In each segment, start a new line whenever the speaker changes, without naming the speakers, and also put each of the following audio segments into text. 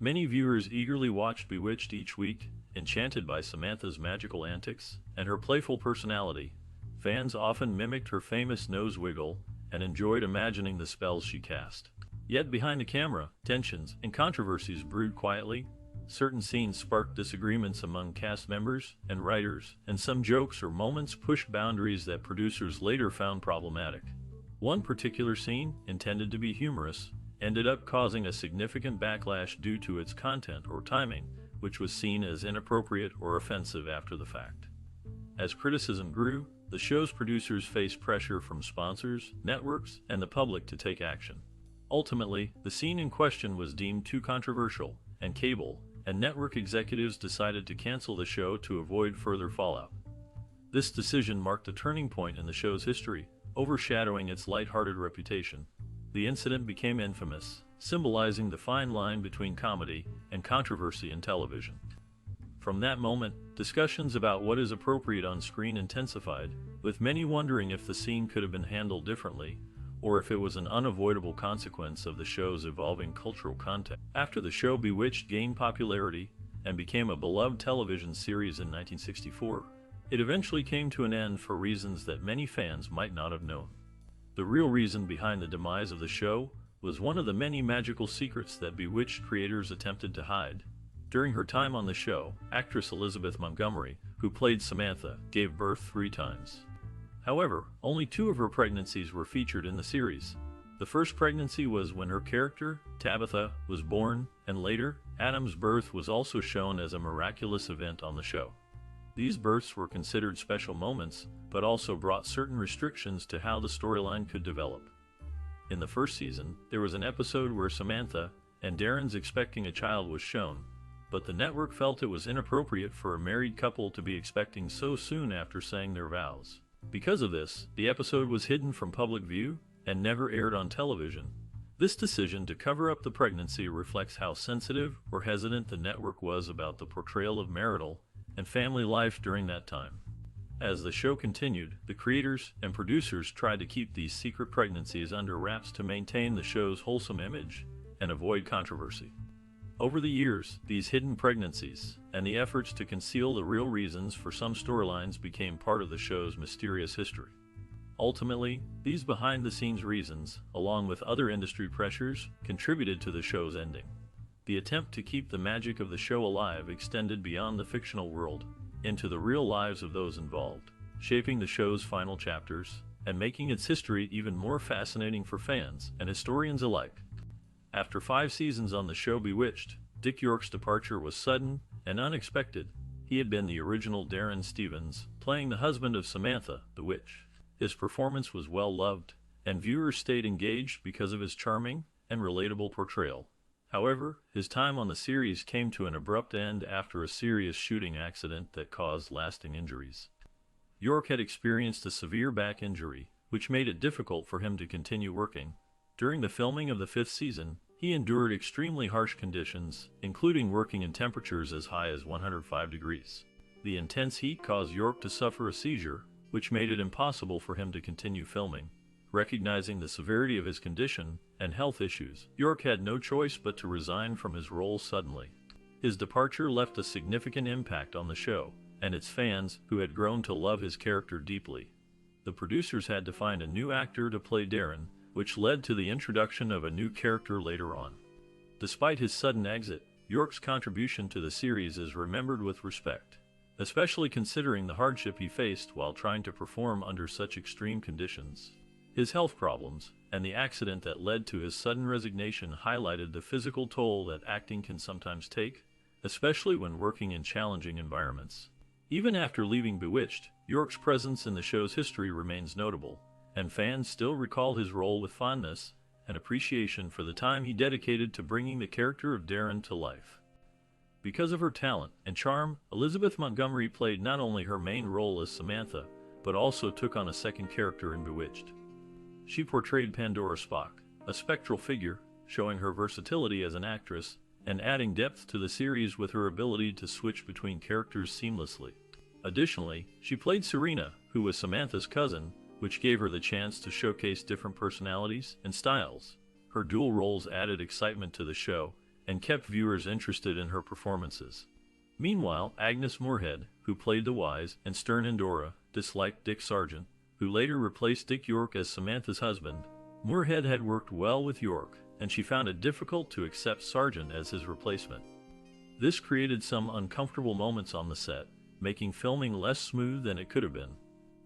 Many viewers eagerly watched Bewitched each week, enchanted by Samantha's magical antics and her playful personality. Fans often mimicked her famous nose wiggle and enjoyed imagining the spells she cast. Yet behind the camera, tensions and controversies brewed quietly. Certain scenes sparked disagreements among cast members and writers, and some jokes or moments pushed boundaries that producers later found problematic. One particular scene, intended to be humorous, ended up causing a significant backlash due to its content or timing, which was seen as inappropriate or offensive after the fact. As criticism grew, the show's producers faced pressure from sponsors, networks, and the public to take action. Ultimately, the scene in question was deemed too controversial, and cable and network executives decided to cancel the show to avoid further fallout. This decision marked a turning point in the show's history, overshadowing its lighthearted reputation. The incident became infamous, symbolizing the fine line between comedy and controversy in television. From that moment, discussions about what is appropriate on screen intensified, with many wondering if the scene could have been handled differently, or if it was an unavoidable consequence of the show's evolving cultural context. After the show Bewitched gained popularity and became a beloved television series in 1964, it eventually came to an end for reasons that many fans might not have known. The real reason behind the demise of the show was one of the many magical secrets that Bewitched creators attempted to hide. During her time on the show, actress Elizabeth Montgomery, who played Samantha, gave birth 3 times. However, only 2 of her pregnancies were featured in the series. The first pregnancy was when her character, Tabitha, was born, and later, Adam's birth was also shown as a miraculous event on the show. These births were considered special moments, but also brought certain restrictions to how the storyline could develop. In the first season, there was an episode where Samantha and Darren's expecting a child was shown, but the network felt it was inappropriate for a married couple to be expecting so soon after saying their vows. Because of this, the episode was hidden from public view and never aired on television. This decision to cover up the pregnancy reflects how sensitive or hesitant the network was about the portrayal of marital and family life during that time. As the show continued, the creators and producers tried to keep these secret pregnancies under wraps to maintain the show's wholesome image and avoid controversy. Over the years, these hidden pregnancies and the efforts to conceal the real reasons for some storylines became part of the show's mysterious history. Ultimately, these behind-the-scenes reasons, along with other industry pressures, contributed to the show's ending. The attempt to keep the magic of the show alive extended beyond the fictional world into the real lives of those involved, shaping the show's final chapters and making its history even more fascinating for fans and historians alike. After 5 seasons on the show Bewitched, Dick York's departure was sudden and unexpected. He had been the original Darren Stevens, playing the husband of Samantha, the witch. His performance was well loved, and viewers stayed engaged because of his charming and relatable portrayal. However, his time on the series came to an abrupt end after a serious shooting accident that caused lasting injuries. York had experienced a severe back injury, which made it difficult for him to continue working. During the filming of the 5th season, he endured extremely harsh conditions, including working in temperatures as high as 105 degrees. The intense heat caused York to suffer a seizure, which made it impossible for him to continue filming. Recognizing the severity of his condition and health issues, York had no choice but to resign from his role suddenly. His departure left a significant impact on the show and its fans, who had grown to love his character deeply. The producers had to find a new actor to play Darren, which led to the introduction of a new character later on. Despite his sudden exit, York's contribution to the series is remembered with respect, especially considering the hardship he faced while trying to perform under such extreme conditions. His health problems and the accident that led to his sudden resignation highlighted the physical toll that acting can sometimes take, especially when working in challenging environments. Even after leaving Bewitched, York's presence in the show's history remains notable, and fans still recall his role with fondness and appreciation for the time he dedicated to bringing the character of Darren to life. Because of her talent and charm, Elizabeth Montgomery played not only her main role as Samantha, but also took on a second character in Bewitched. She portrayed Pandora Spock, a spectral figure, showing her versatility as an actress and adding depth to the series with her ability to switch between characters seamlessly. Additionally, she played Serena, who was Samantha's cousin, which gave her the chance to showcase different personalities and styles. Her dual roles added excitement to the show and kept viewers interested in her performances. Meanwhile, Agnes Moorehead, who played the wise and stern Endora, disliked Dick Sargent, who later replaced Dick York as Samantha's husband. Moorehead had worked well with York, and she found it difficult to accept Sargent as his replacement. This created some uncomfortable moments on the set, making filming less smooth than it could have been.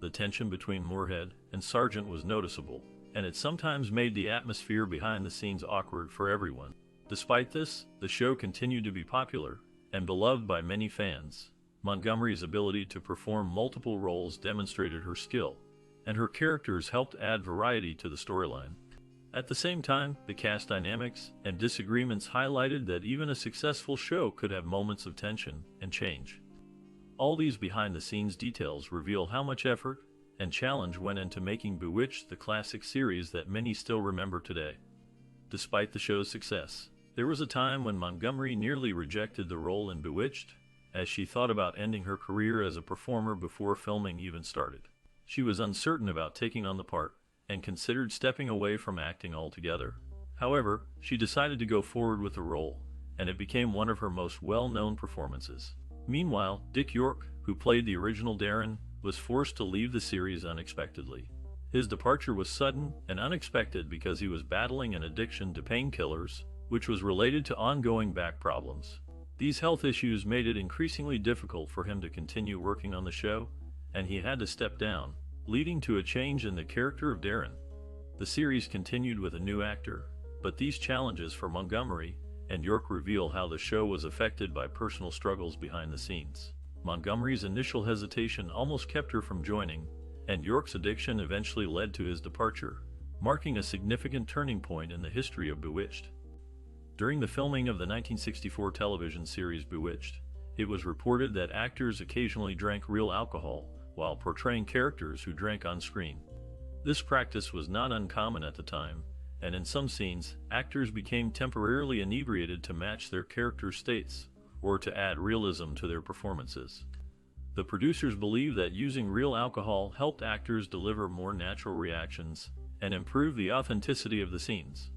The tension between Moorehead and Sargent was noticeable, and it sometimes made the atmosphere behind the scenes awkward for everyone. Despite this, the show continued to be popular and beloved by many fans. Montgomery's ability to perform multiple roles demonstrated her skill, and her characters helped add variety to the storyline. At the same time, the cast dynamics and disagreements highlighted that even a successful show could have moments of tension and change. All these behind-the-scenes details reveal how much effort and challenge went into making Bewitched the classic series that many still remember today. Despite the show's success, there was a time when Montgomery nearly rejected the role in Bewitched, as she thought about ending her career as a performer before filming even started. She was uncertain about taking on the part, and considered stepping away from acting altogether. However, she decided to go forward with the role, and it became one of her most well-known performances. Meanwhile, Dick York, who played the original Darren, was forced to leave the series unexpectedly. His departure was sudden and unexpected because he was battling an addiction to painkillers, which was related to ongoing back problems. These health issues made it increasingly difficult for him to continue working on the show, and he had to step down, leading to a change in the character of Darren. The series continued with a new actor, but these challenges for Montgomery and York reveal how the show was affected by personal struggles behind the scenes. Montgomery's initial hesitation almost kept her from joining, and York's addiction eventually led to his departure, marking a significant turning point in the history of Bewitched. During the filming of the 1964 television series Bewitched, it was reported that actors occasionally drank real alcohol while portraying characters who drank on screen. This practice was not uncommon at the time, and in some scenes, actors became temporarily inebriated to match their character states, or to add realism to their performances. The producers believed that using real alcohol helped actors deliver more natural reactions and improve the authenticity of the scenes.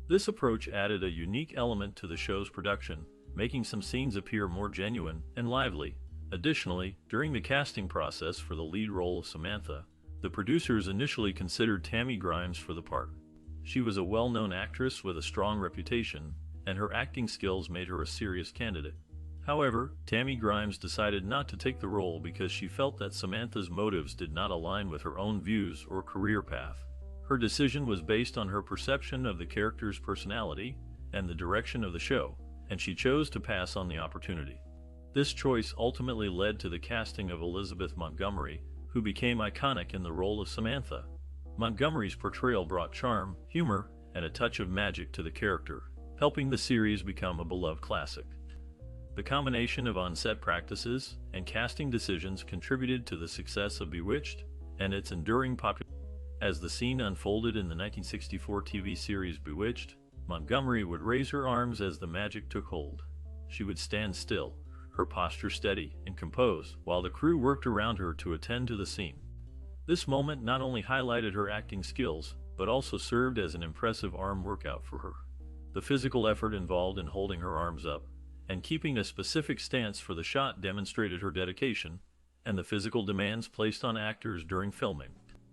This approach added a unique element to the show's production, making some scenes appear more genuine and lively. Additionally, during the casting process for the lead role of Samantha, the producers initially considered Tammy Grimes for the part. She was a well-known actress with a strong reputation, and her acting skills made her a serious candidate. However, Tammy Grimes decided not to take the role because she felt that Samantha's motives did not align with her own views or career path. Her decision was based on her perception of the character's personality and the direction of the show, and she chose to pass on the opportunity. This choice ultimately led to the casting of Elizabeth Montgomery, who became iconic in the role of Samantha. Montgomery's portrayal brought charm, humor, and a touch of magic to the character, helping the series become a beloved classic. The combination of on-set practices and casting decisions contributed to the success of Bewitched and its enduring popularity. As the scene unfolded in the 1964 TV series Bewitched, Montgomery would raise her arms as the magic took hold. She would stand still, her posture steady and composed, while the crew worked around her to attend to the scene. This moment not only highlighted her acting skills, but also served as an impressive arm workout for her. The physical effort involved in holding her arms up and keeping a specific stance for the shot demonstrated her dedication and the physical demands placed on actors during filming.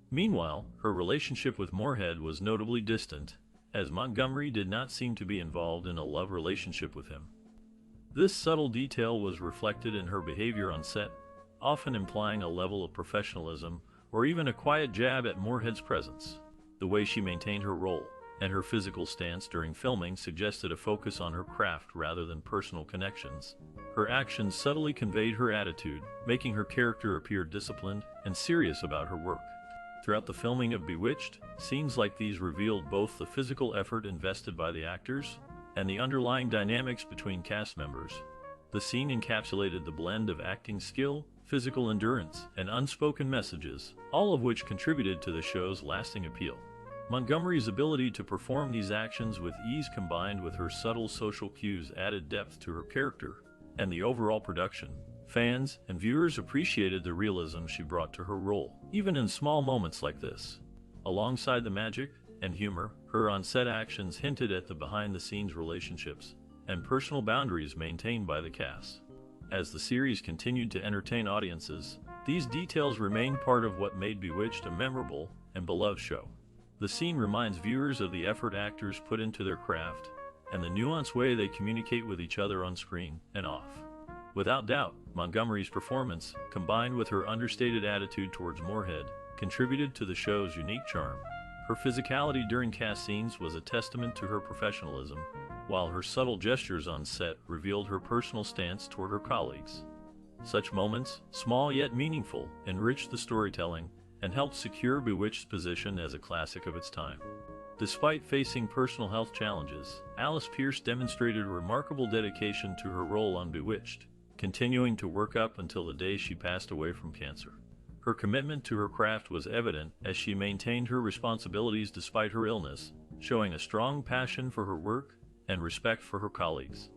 Meanwhile, her relationship with Moorehead was notably distant, as Montgomery did not seem to be involved in a love relationship with him. This subtle detail was reflected in her behavior on set, often implying a level of professionalism or even a quiet jab at Moorehead's presence. The way she maintained her role and her physical stance during filming suggested a focus on her craft rather than personal connections. Her actions subtly conveyed her attitude, making her character appear disciplined and serious about her work. Throughout the filming of Bewitched, scenes like these revealed both the physical effort invested by the actors and the underlying dynamics between cast members. The scene encapsulated the blend of acting skill, physical endurance, and unspoken messages, all of which contributed to the show's lasting appeal. Montgomery's ability to perform these actions with ease combined with her subtle social cues added depth to her character and the overall production. Fans and viewers appreciated the realism she brought to her role, even in small moments like this. Alongside the magic and humor, her on-set actions hinted at the behind-the-scenes relationships and personal boundaries maintained by the cast. As the series continued to entertain audiences, these details remained part of what made Bewitched a memorable and beloved show. The scene reminds viewers of the effort actors put into their craft and the nuanced way they communicate with each other on screen and off. Without doubt, Montgomery's performance, combined with her understated attitude towards Moorhead, contributed to the show's unique charm. Her physicality during cast scenes was a testament to her professionalism, while her subtle gestures on set revealed her personal stance toward her colleagues. Such moments, small yet meaningful, enriched the storytelling and helped secure Bewitched's position as a classic of its time. Despite facing personal health challenges, Alice Pierce demonstrated remarkable dedication to her role on Bewitched, continuing to work up until the day she passed away from cancer. Her commitment to her craft was evident as she maintained her responsibilities despite her illness, showing a strong passion for her work and respect for her colleagues.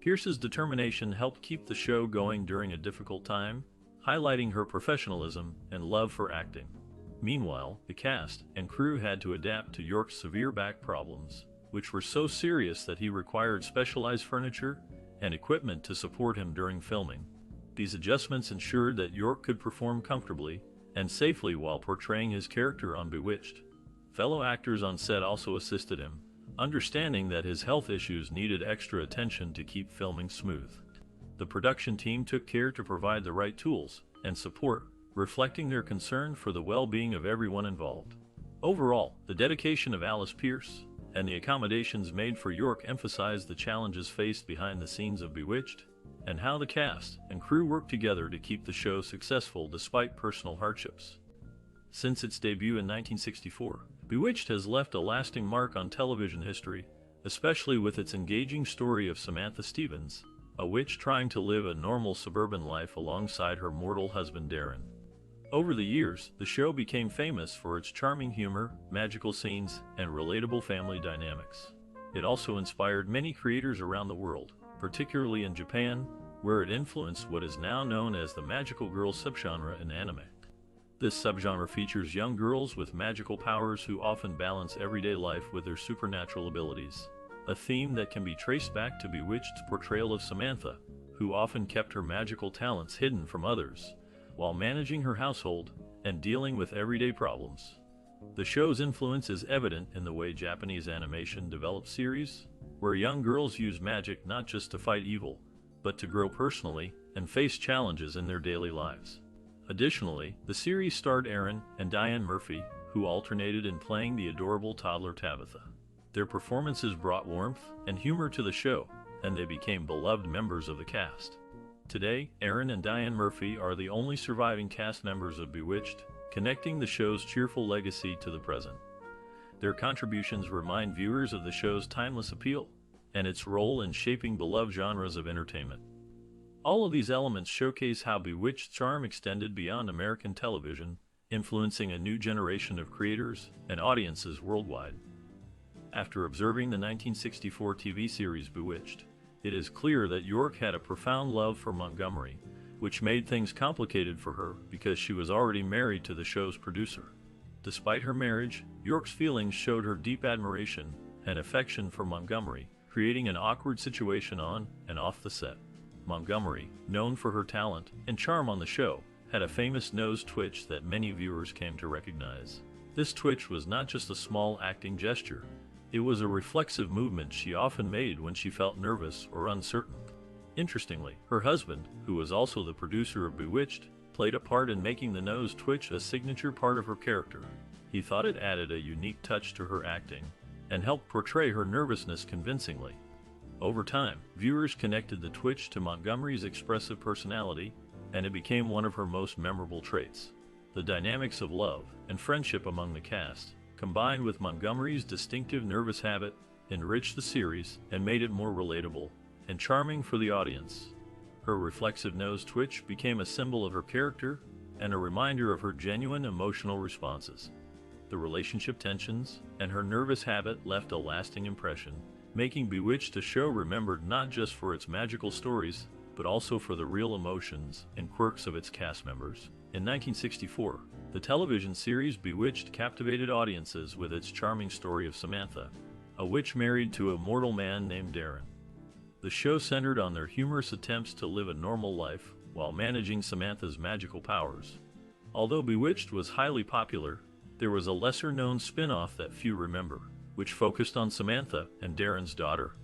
Pierce's determination helped keep the show going during a difficult time, highlighting her professionalism and love for acting. Meanwhile, the cast and crew had to adapt to York's severe back problems, which were so serious that he required specialized furniture and equipment to support him during filming. These adjustments ensured that York could perform comfortably and safely while portraying his character on Bewitched. Fellow actors on set also assisted him, understanding that his health issues needed extra attention to keep filming smooth. The production team took care to provide the right tools and support, reflecting their concern for the well-being of everyone involved. Overall, the dedication of Alice Pierce and the accommodations made for York emphasized the challenges faced behind the scenes of Bewitched and how the cast and crew worked together to keep the show successful despite personal hardships. Since its debut in 1964, Bewitched has left a lasting mark on television history, especially with its engaging story of Samantha Stevens, a witch trying to live a normal suburban life alongside her mortal husband Darren. Over the years, the show became famous for its charming humor, magical scenes, and relatable family dynamics. It also inspired many creators around the world, particularly in Japan, where it influenced what is now known as the magical girl subgenre in anime. This subgenre features young girls with magical powers who often balance everyday life with their supernatural abilities, a theme that can be traced back to Bewitched's portrayal of Samantha, who often kept her magical talents hidden from others, while managing her household and dealing with everyday problems. The show's influence is evident in the way Japanese animation develops series, where young girls use magic not just to fight evil, but to grow personally and face challenges in their daily lives. Additionally, the series starred Aaron and Diane Murphy, who alternated in playing the adorable toddler Tabitha. Their performances brought warmth and humor to the show, and they became beloved members of the cast. Today, Aaron and Diane Murphy are the only surviving cast members of Bewitched, connecting the show's cheerful legacy to the present. Their contributions remind viewers of the show's timeless appeal and its role in shaping beloved genres of entertainment. All of these elements showcase how Bewitched's charm extended beyond American television, influencing a new generation of creators and audiences worldwide. After observing the 1964 TV series Bewitched, it is clear that York had a profound love for Montgomery, which made things complicated for her because she was already married to the show's producer. Despite her marriage, York's feelings showed her deep admiration and affection for Montgomery, creating an awkward situation on and off the set. Montgomery, known for her talent and charm on the show, had a famous nose twitch that many viewers came to recognize. This twitch was not just a small acting gesture. It was a reflexive movement she often made when she felt nervous or uncertain. Interestingly, her husband, who was also the producer of Bewitched, played a part in making the nose twitch a signature part of her character. He thought it added a unique touch to her acting and helped portray her nervousness convincingly. Over time, viewers connected the twitch to Montgomery's expressive personality, and it became one of her most memorable traits. The dynamics of love and friendship among the cast, combined with Montgomery's distinctive nervous habit, enriched the series and made it more relatable and charming for the audience. Her reflexive nose twitch became a symbol of her character and a reminder of her genuine emotional responses. The relationship tensions and her nervous habit left a lasting impression, making Bewitched a show remembered not just for its magical stories, but also for the real emotions and quirks of its cast members. In 1964, the television series Bewitched captivated audiences with its charming story of Samantha, a witch married to a mortal man named Darren. The show centered on their humorous attempts to live a normal life while managing Samantha's magical powers. Although Bewitched was highly popular, there was a lesser-known spin-off that few remember, which focused on Samantha and Darren's daughter.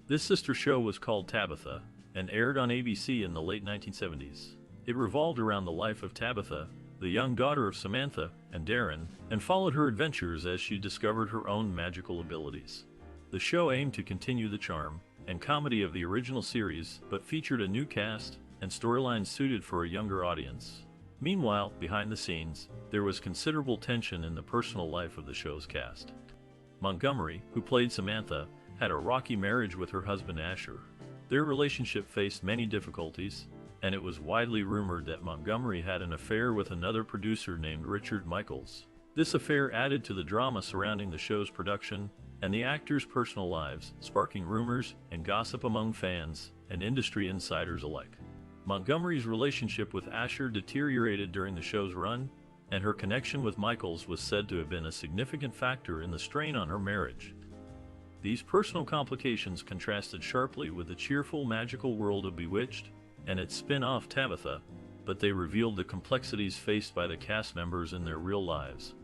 This sister show was called Tabitha and aired on ABC in the late 1970s. It revolved around the life of Tabitha, the young daughter of Samantha and Darren, and followed her adventures as she discovered her own magical abilities. The show aimed to continue the charm and comedy of the original series, but featured a new cast and storylines suited for a younger audience. Meanwhile, behind the scenes, there was considerable tension in the personal life of the show's cast. Montgomery, who played Samantha, had a rocky marriage with her husband Asher. Their relationship faced many difficulties, and it was widely rumored that Montgomery had an affair with another producer named Richard Michaels. This affair added to the drama surrounding the show's production and the actors' personal lives, sparking rumors and gossip among fans and industry insiders alike. Montgomery's relationship with Asher deteriorated during the show's run, and her connection with Michaels was said to have been a significant factor in the strain on her marriage. These personal complications contrasted sharply with the cheerful, magical world of Bewitched and its spin-off Tabitha, but they revealed the complexities faced by the cast members in their real lives.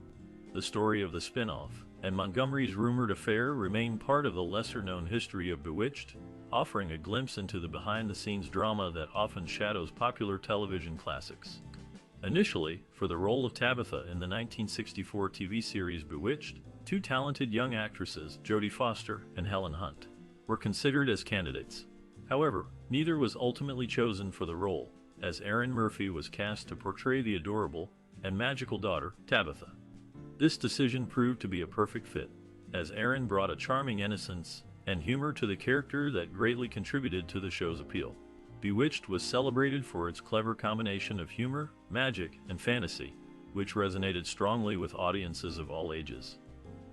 The story of the spin-off and Montgomery's rumored affair remain part of the lesser-known history of Bewitched, offering a glimpse into the behind-the-scenes drama that often shadows popular television classics. Initially, for the role of Tabitha in the 1964 TV series Bewitched, two talented young actresses, Jodie Foster and Helen Hunt, were considered as candidates. However, neither was ultimately chosen for the role, as Erin Murphy was cast to portray the adorable and magical daughter, Tabitha. This decision proved to be a perfect fit, as Erin brought a charming innocence and humor to the character that greatly contributed to the show's appeal. Bewitched was celebrated for its clever combination of humor, magic, and fantasy, which resonated strongly with audiences of all ages.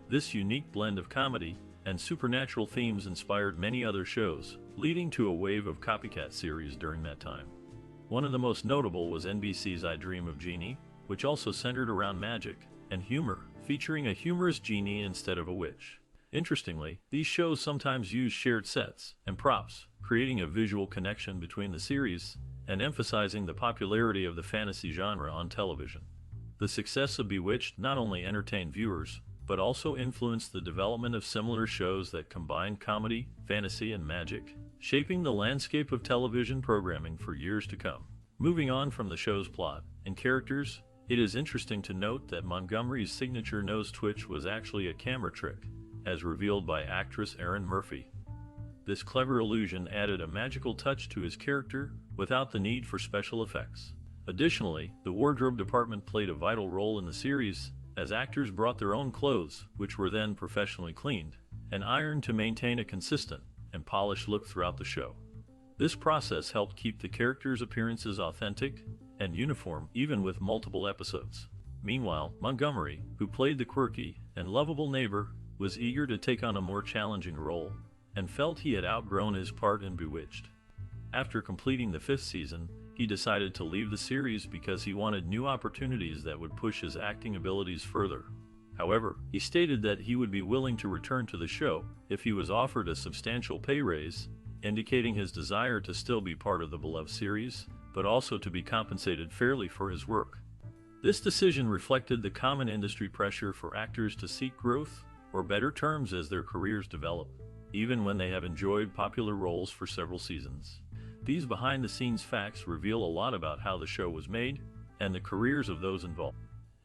This unique blend of comedy and supernatural themes inspired many other shows, leading to a wave of copycat series during that time. One of the most notable was NBC's I Dream of Jeannie, which also centered around magic and humor, featuring a humorous genie instead of a witch. Interestingly, these shows sometimes use shared sets and props, creating a visual connection between the series and emphasizing the popularity of the fantasy genre on television. The success of Bewitched not only entertained viewers, but also influenced the development of similar shows that combined comedy, fantasy, and magic, shaping the landscape of television programming for years to come. Moving on from the show's plot and characters, it is interesting to note that Montgomery's signature nose twitch was actually a camera trick, as revealed by actress Erin Murphy. This clever illusion added a magical touch to his character without the need for special effects. Additionally, the wardrobe department played a vital role in the series, as actors brought their own clothes, which were then professionally cleaned and ironed to maintain a consistent and polished look throughout the show. This process helped keep the characters' appearances authentic and uniform even with multiple episodes. Meanwhile, Montgomery, who played the quirky and lovable neighbor, was eager to take on a more challenging role and felt he had outgrown his part in Bewitched. After completing the 5th season, he decided to leave the series because he wanted new opportunities that would push his acting abilities further. However, he stated that he would be willing to return to the show if he was offered a substantial pay raise, indicating his desire to still be part of the beloved series, but also to be compensated fairly for his work. This decision reflected the common industry pressure for actors to seek growth or better terms as their careers develop, even when they have enjoyed popular roles for several seasons. These behind-the-scenes facts reveal a lot about how the show was made and the careers of those involved.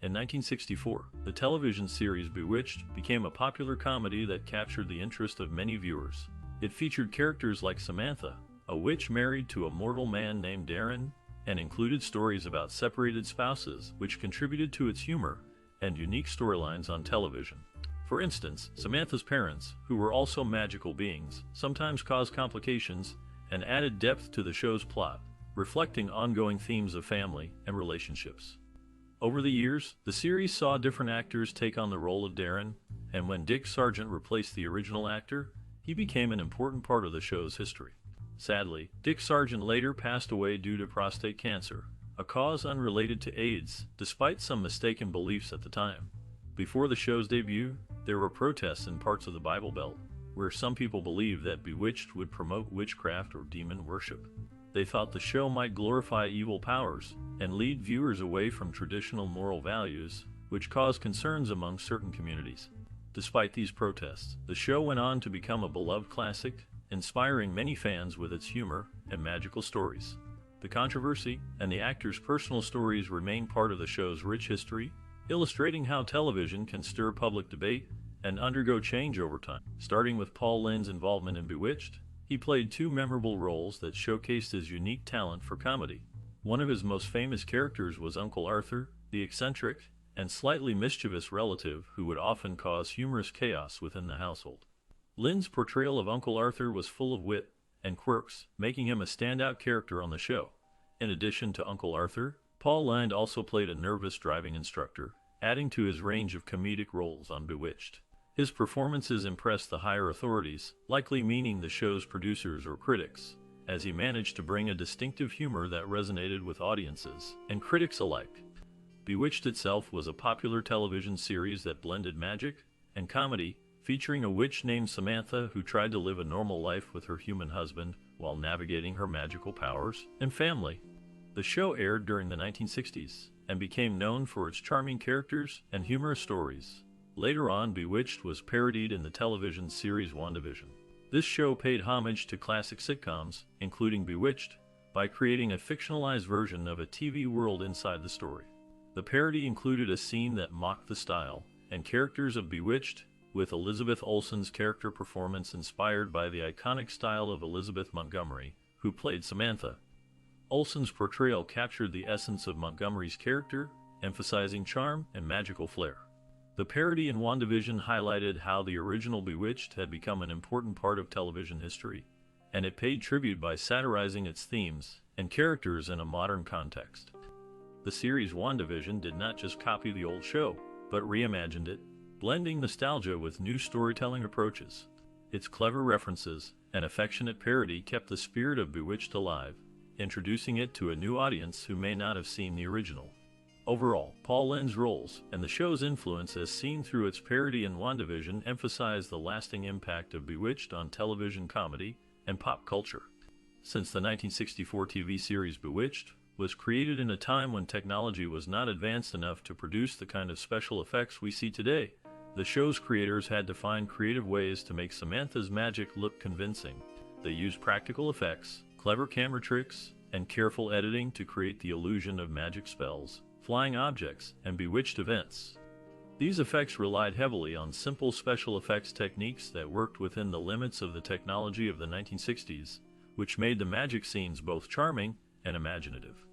In 1964, the television series Bewitched became a popular comedy that captured the interest of many viewers. It featured characters like Samantha, a witch married to a mortal man named Darren, and included stories about separated spouses, which contributed to its humor and unique storylines on television. For instance, Samantha's parents, who were also magical beings, sometimes caused complications and added depth to the show's plot, reflecting ongoing themes of family and relationships. Over the years, the series saw different actors take on the role of Darren, and when Dick Sargent replaced the original actor, he became an important part of the show's history. Sadly, Dick Sargent later passed away due to prostate cancer, a cause unrelated to AIDS, despite some mistaken beliefs at the time. Before the show's debut, there were protests in parts of the Bible Belt, where some people believed that Bewitched would promote witchcraft or demon worship. They thought the show might glorify evil powers and lead viewers away from traditional moral values, which caused concerns among certain communities. Despite these protests, the show went on to become a beloved classic, inspiring many fans with its humor and magical stories. The controversy and the actors' personal stories remain part of the show's rich history, illustrating how television can stir public debate and undergo change over time. Starting with Paul Lynde's involvement in Bewitched, he played two memorable roles that showcased his unique talent for comedy. One of his most famous characters was Uncle Arthur, the eccentric and slightly mischievous relative who would often cause humorous chaos within the household. Lynde's portrayal of Uncle Arthur was full of wit and quirks, making him a standout character on the show. In addition to Uncle Arthur, Paul Lynde also played a nervous driving instructor, adding to his range of comedic roles on Bewitched. His performances impressed the higher authorities, likely meaning the show's producers or critics, as he managed to bring a distinctive humor that resonated with audiences and critics alike. Bewitched itself was a popular television series that blended magic and comedy, featuring a witch named Samantha who tried to live a normal life with her human husband while navigating her magical powers and family. The show aired during the 1960s and became known for its charming characters and humorous stories. Later on, Bewitched was parodied in the television series WandaVision. This show paid homage to classic sitcoms, including Bewitched, by creating a fictionalized version of a TV world inside the story. The parody included a scene that mocked the style and characters of Bewitched, with Elizabeth Olsen's character performance inspired by the iconic style of Elizabeth Montgomery, who played Samantha. Olsen's portrayal captured the essence of Montgomery's character, emphasizing charm and magical flair. The parody in WandaVision highlighted how the original Bewitched had become an important part of television history, and it paid tribute by satirizing its themes and characters in a modern context. The series WandaVision did not just copy the old show, but reimagined it, blending nostalgia with new storytelling approaches. Its clever references and affectionate parody kept the spirit of Bewitched alive, introducing it to a new audience who may not have seen the original. Overall, Paul Lynde's roles and the show's influence as seen through its parody in WandaVision emphasize the lasting impact of Bewitched on television comedy and pop culture. Since the 1964 TV series Bewitched was created in a time when technology was not advanced enough to produce the kind of special effects we see today, the show's creators had to find creative ways to make Samantha's magic look convincing. They used practical effects, clever camera tricks, and careful editing to create the illusion of magic spells, flying objects, and bewitched events. These effects relied heavily on simple special effects techniques that worked within the limits of the technology of the 1960s, which made the magic scenes both charming and imaginative.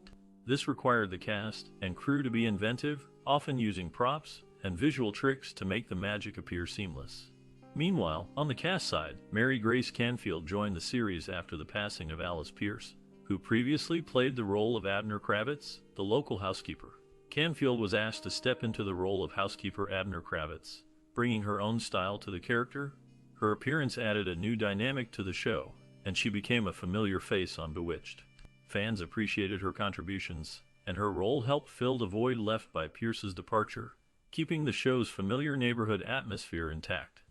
This required the cast and crew to be inventive, often using props and visual tricks to make the magic appear seamless. Meanwhile, on the cast side, Mary Grace Canfield joined the series after the passing of Alice Pierce, who previously played the role of Abner Kravitz, the local housekeeper. Canfield was asked to step into the role of housekeeper Abner Kravitz, bringing her own style to the character. Her appearance added a new dynamic to the show, and she became a familiar face on Bewitched. Fans appreciated her contributions, and her role helped fill the void left by Pierce's departure, keeping the show's familiar neighborhood atmosphere intact.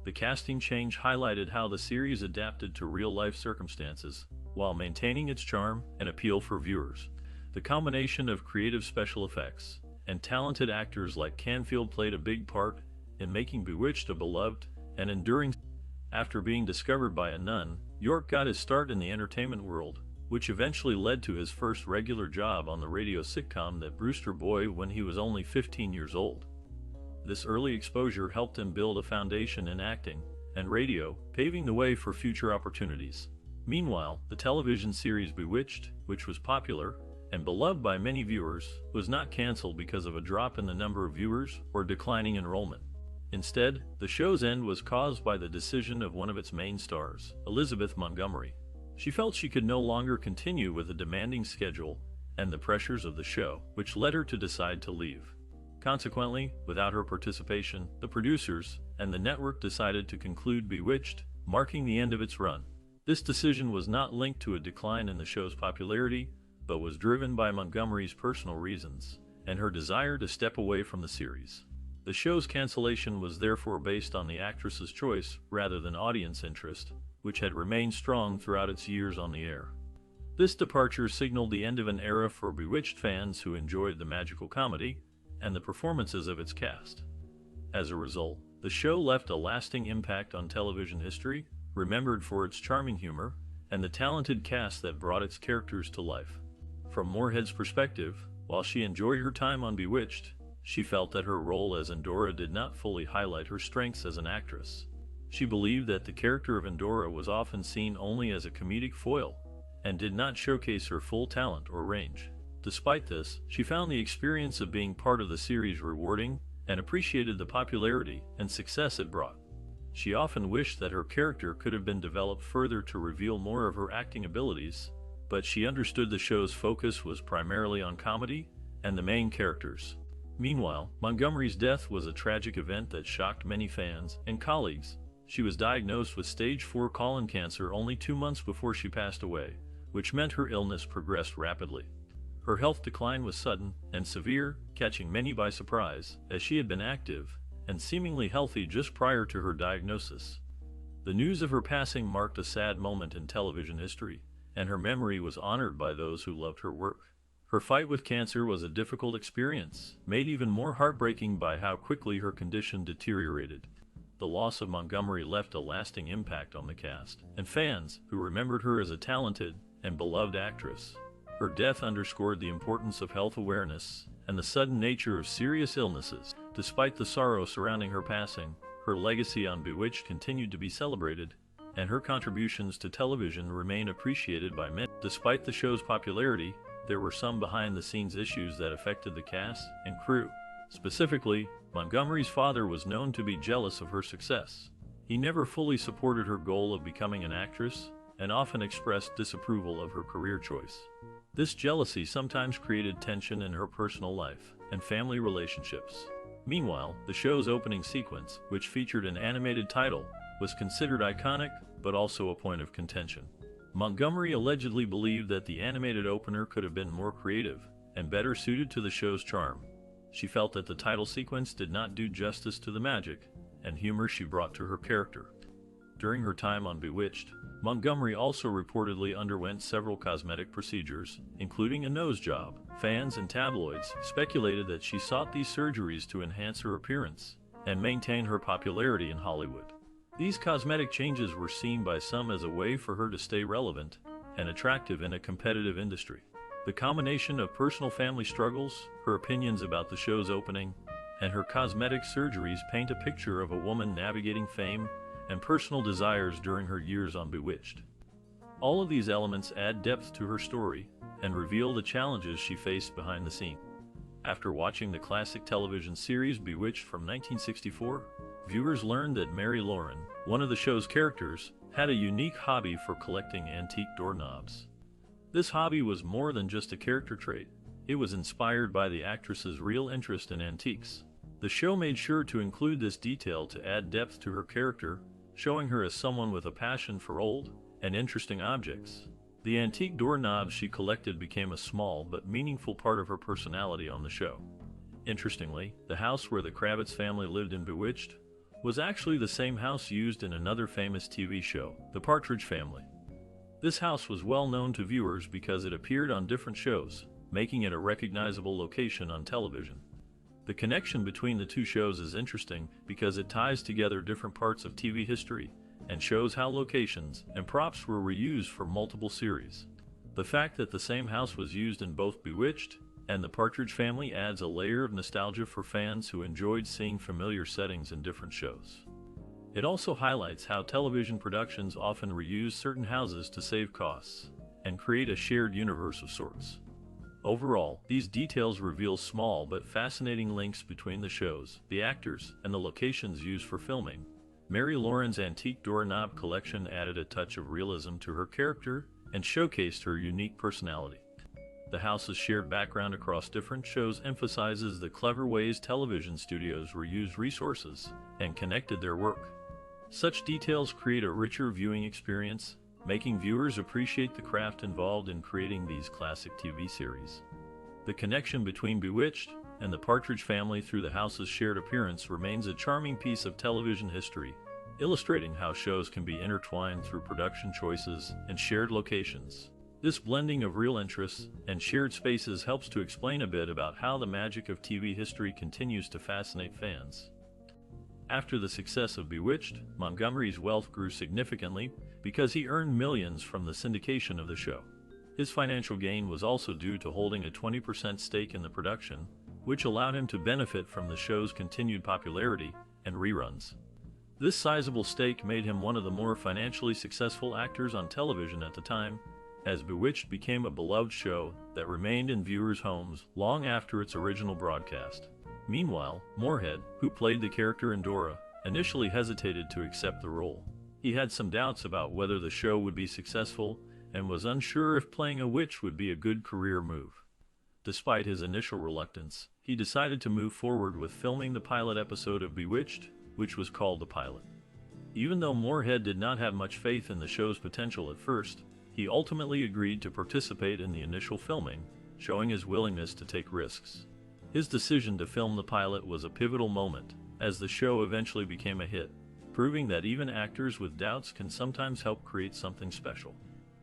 The casting change highlighted how the series adapted to real-life circumstances, while maintaining its charm and appeal for viewers. The combination of creative special effects and talented actors like Canfield played a big part in making Bewitched a beloved and enduring. After being discovered by a nun, York got his start in the entertainment world, which eventually led to his first regular job on the radio sitcom That Brewster Boy when he was only 15 years old. This early exposure helped him build a foundation in acting and radio, paving the way for future opportunities. Meanwhile, the television series Bewitched, which was popular and beloved by many viewers, was not canceled because of a drop in the number of viewers or declining enrollment. Instead, the show's end was caused by the decision of one of its main stars, Elizabeth Montgomery. She felt she could no longer continue with the demanding schedule and the pressures of the show, which led her to decide to leave. Consequently, without her participation, the producers and the network decided to conclude Bewitched, marking the end of its run. This decision was not linked to a decline in the show's popularity, but was driven by Montgomery's personal reasons and her desire to step away from the series. The show's cancellation was therefore based on the actress's choice rather than audience interest, which had remained strong throughout its years on the air. This departure signaled the end of an era for Bewitched fans who enjoyed the magical comedy and the performances of its cast. As a result, the show left a lasting impact on television history, remembered for its charming humor and the talented cast that brought its characters to life. From Moorhead's perspective, while she enjoyed her time on Bewitched, she felt that her role as Endora did not fully highlight her strengths as an actress. She believed that the character of Endora was often seen only as a comedic foil and did not showcase her full talent or range. Despite this, she found the experience of being part of the series rewarding and appreciated the popularity and success it brought. She often wished that her character could have been developed further to reveal more of her acting abilities, but she understood the show's focus was primarily on comedy and the main characters. Meanwhile, Montgomery's death was a tragic event that shocked many fans and colleagues. She was diagnosed with stage 4 colon cancer only 2 months before she passed away, which meant her illness progressed rapidly. Her health decline was sudden and severe, catching many by surprise, as she had been active and seemingly healthy just prior to her diagnosis. The news of her passing marked a sad moment in television history, and her memory was honored by those who loved her work. Her fight with cancer was a difficult experience, made even more heartbreaking by how quickly her condition deteriorated. The loss of Montgomery left a lasting impact on the cast and fans, who remembered her as a talented and beloved actress. Her death underscored the importance of health awareness and the sudden nature of serious illnesses. Despite the sorrow surrounding her passing, her legacy on Bewitched continued to be celebrated, and her contributions to television remain appreciated by many. Despite the show's popularity, there were some behind-the-scenes issues that affected the cast and crew. Specifically, Montgomery's father was known to be jealous of her success. He never fully supported her goal of becoming an actress and often expressed disapproval of her career choice. This jealousy sometimes created tension in her personal life and family relationships. Meanwhile, the show's opening sequence, which featured an animated title, was considered iconic, but also a point of contention. Montgomery allegedly believed that the animated opener could have been more creative and better suited to the show's charm. She felt that the title sequence did not do justice to the magic and humor she brought to her character. During her time on Bewitched, Montgomery also reportedly underwent several cosmetic procedures, including a nose job. Fans and tabloids speculated that she sought these surgeries to enhance her appearance and maintain her popularity in Hollywood. These cosmetic changes were seen by some as a way for her to stay relevant and attractive in a competitive industry. The combination of personal family struggles, her opinions about the show's opening, and her cosmetic surgeries paint a picture of a woman navigating fame and personal desires during her years on Bewitched. All of these elements add depth to her story and reveal the challenges she faced behind the scenes. After watching the classic television series Bewitched from 1964, viewers learned that Mary Lauren, one of the show's characters, had a unique hobby for collecting antique doorknobs. This hobby was more than just a character trait. It was inspired by the actress's real interest in antiques. The show made sure to include this detail to add depth to her character, showing her as someone with a passion for old and interesting objects. The antique doorknobs she collected became a small but meaningful part of her personality on the show. Interestingly, the house where the Kravitz family lived in Bewitched was actually the same house used in another famous TV show, The Partridge Family. This house was well known to viewers because it appeared on different shows, making it a recognizable location on television. The connection between the two shows is interesting because it ties together different parts of TV history and shows how locations and props were reused for multiple series. The fact that the same house was used in both Bewitched and The Partridge Family adds a layer of nostalgia for fans who enjoyed seeing familiar settings in different shows. It also highlights how television productions often reuse certain houses to save costs and create a shared universe of sorts. Overall, these details reveal small but fascinating links between the shows, the actors, and the locations used for filming. Mary Lauren's antique doorknob collection added a touch of realism to her character and showcased her unique personality. The house's shared background across different shows emphasizes the clever ways television studios reused resources and connected their work. Such details create a richer viewing experience, making viewers appreciate the craft involved in creating these classic TV series. The connection between Bewitched and the Partridge Family through the house's shared appearance remains a charming piece of television history, illustrating how shows can be intertwined through production choices and shared locations. This blending of real interests and shared spaces helps to explain a bit about how the magic of TV history continues to fascinate fans. After the success of Bewitched, Montgomery's wealth grew significantly because he earned millions from the syndication of the show. His financial gain was also due to holding a 20% stake in the production, which allowed him to benefit from the show's continued popularity and reruns. This sizable stake made him one of the more financially successful actors on television at the time, as Bewitched became a beloved show that remained in viewers' homes long after its original broadcast. Meanwhile, Moorhead, who played the character in Dora, initially hesitated to accept the role. He had some doubts about whether the show would be successful and was unsure if playing a witch would be a good career move. Despite his initial reluctance, he decided to move forward with filming the pilot episode of Bewitched, which was called The Pilot. Even though Moorhead did not have much faith in the show's potential at first, he ultimately agreed to participate in the initial filming, showing his willingness to take risks. His decision to film the pilot was a pivotal moment, as the show eventually became a hit, proving that even actors with doubts can sometimes help create something special.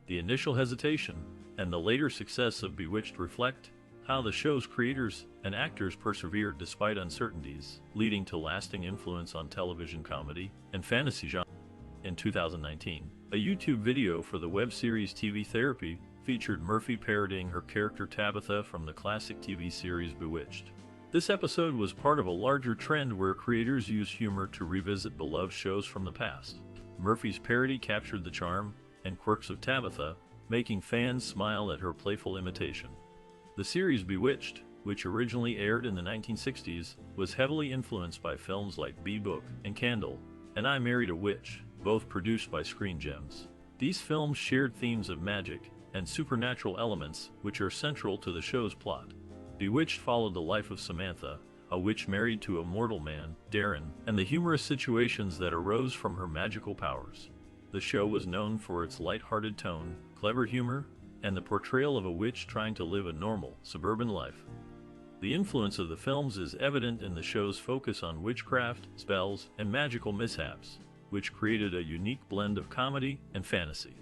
The initial hesitation and the later success of Bewitched reflect how the show's creators and actors persevered despite uncertainties, leading to lasting influence on television comedy and fantasy genre. In 2019, a YouTube video for the web series TV Therapy featured Murphy parodying her character Tabitha from the classic TV series Bewitched. This episode was part of a larger trend where creators use humor to revisit beloved shows from the past. Murphy's parody captured the charm and quirks of Tabitha, making fans smile at her playful imitation. The series Bewitched, which originally aired in the 1960s, was heavily influenced by films like Bee Book and Candle, and I Married a Witch, both produced by Screen Gems. These films shared themes of magic and supernatural elements which are central to the show's plot. Bewitched followed the life of Samantha, a witch married to a mortal man, Darren, and the humorous situations that arose from her magical powers. The show was known for its light-hearted tone, clever humor, and the portrayal of a witch trying to live a normal, suburban life. The influence of the films is evident in the show's focus on witchcraft, spells, and magical mishaps, which created a unique blend of comedy and fantasy.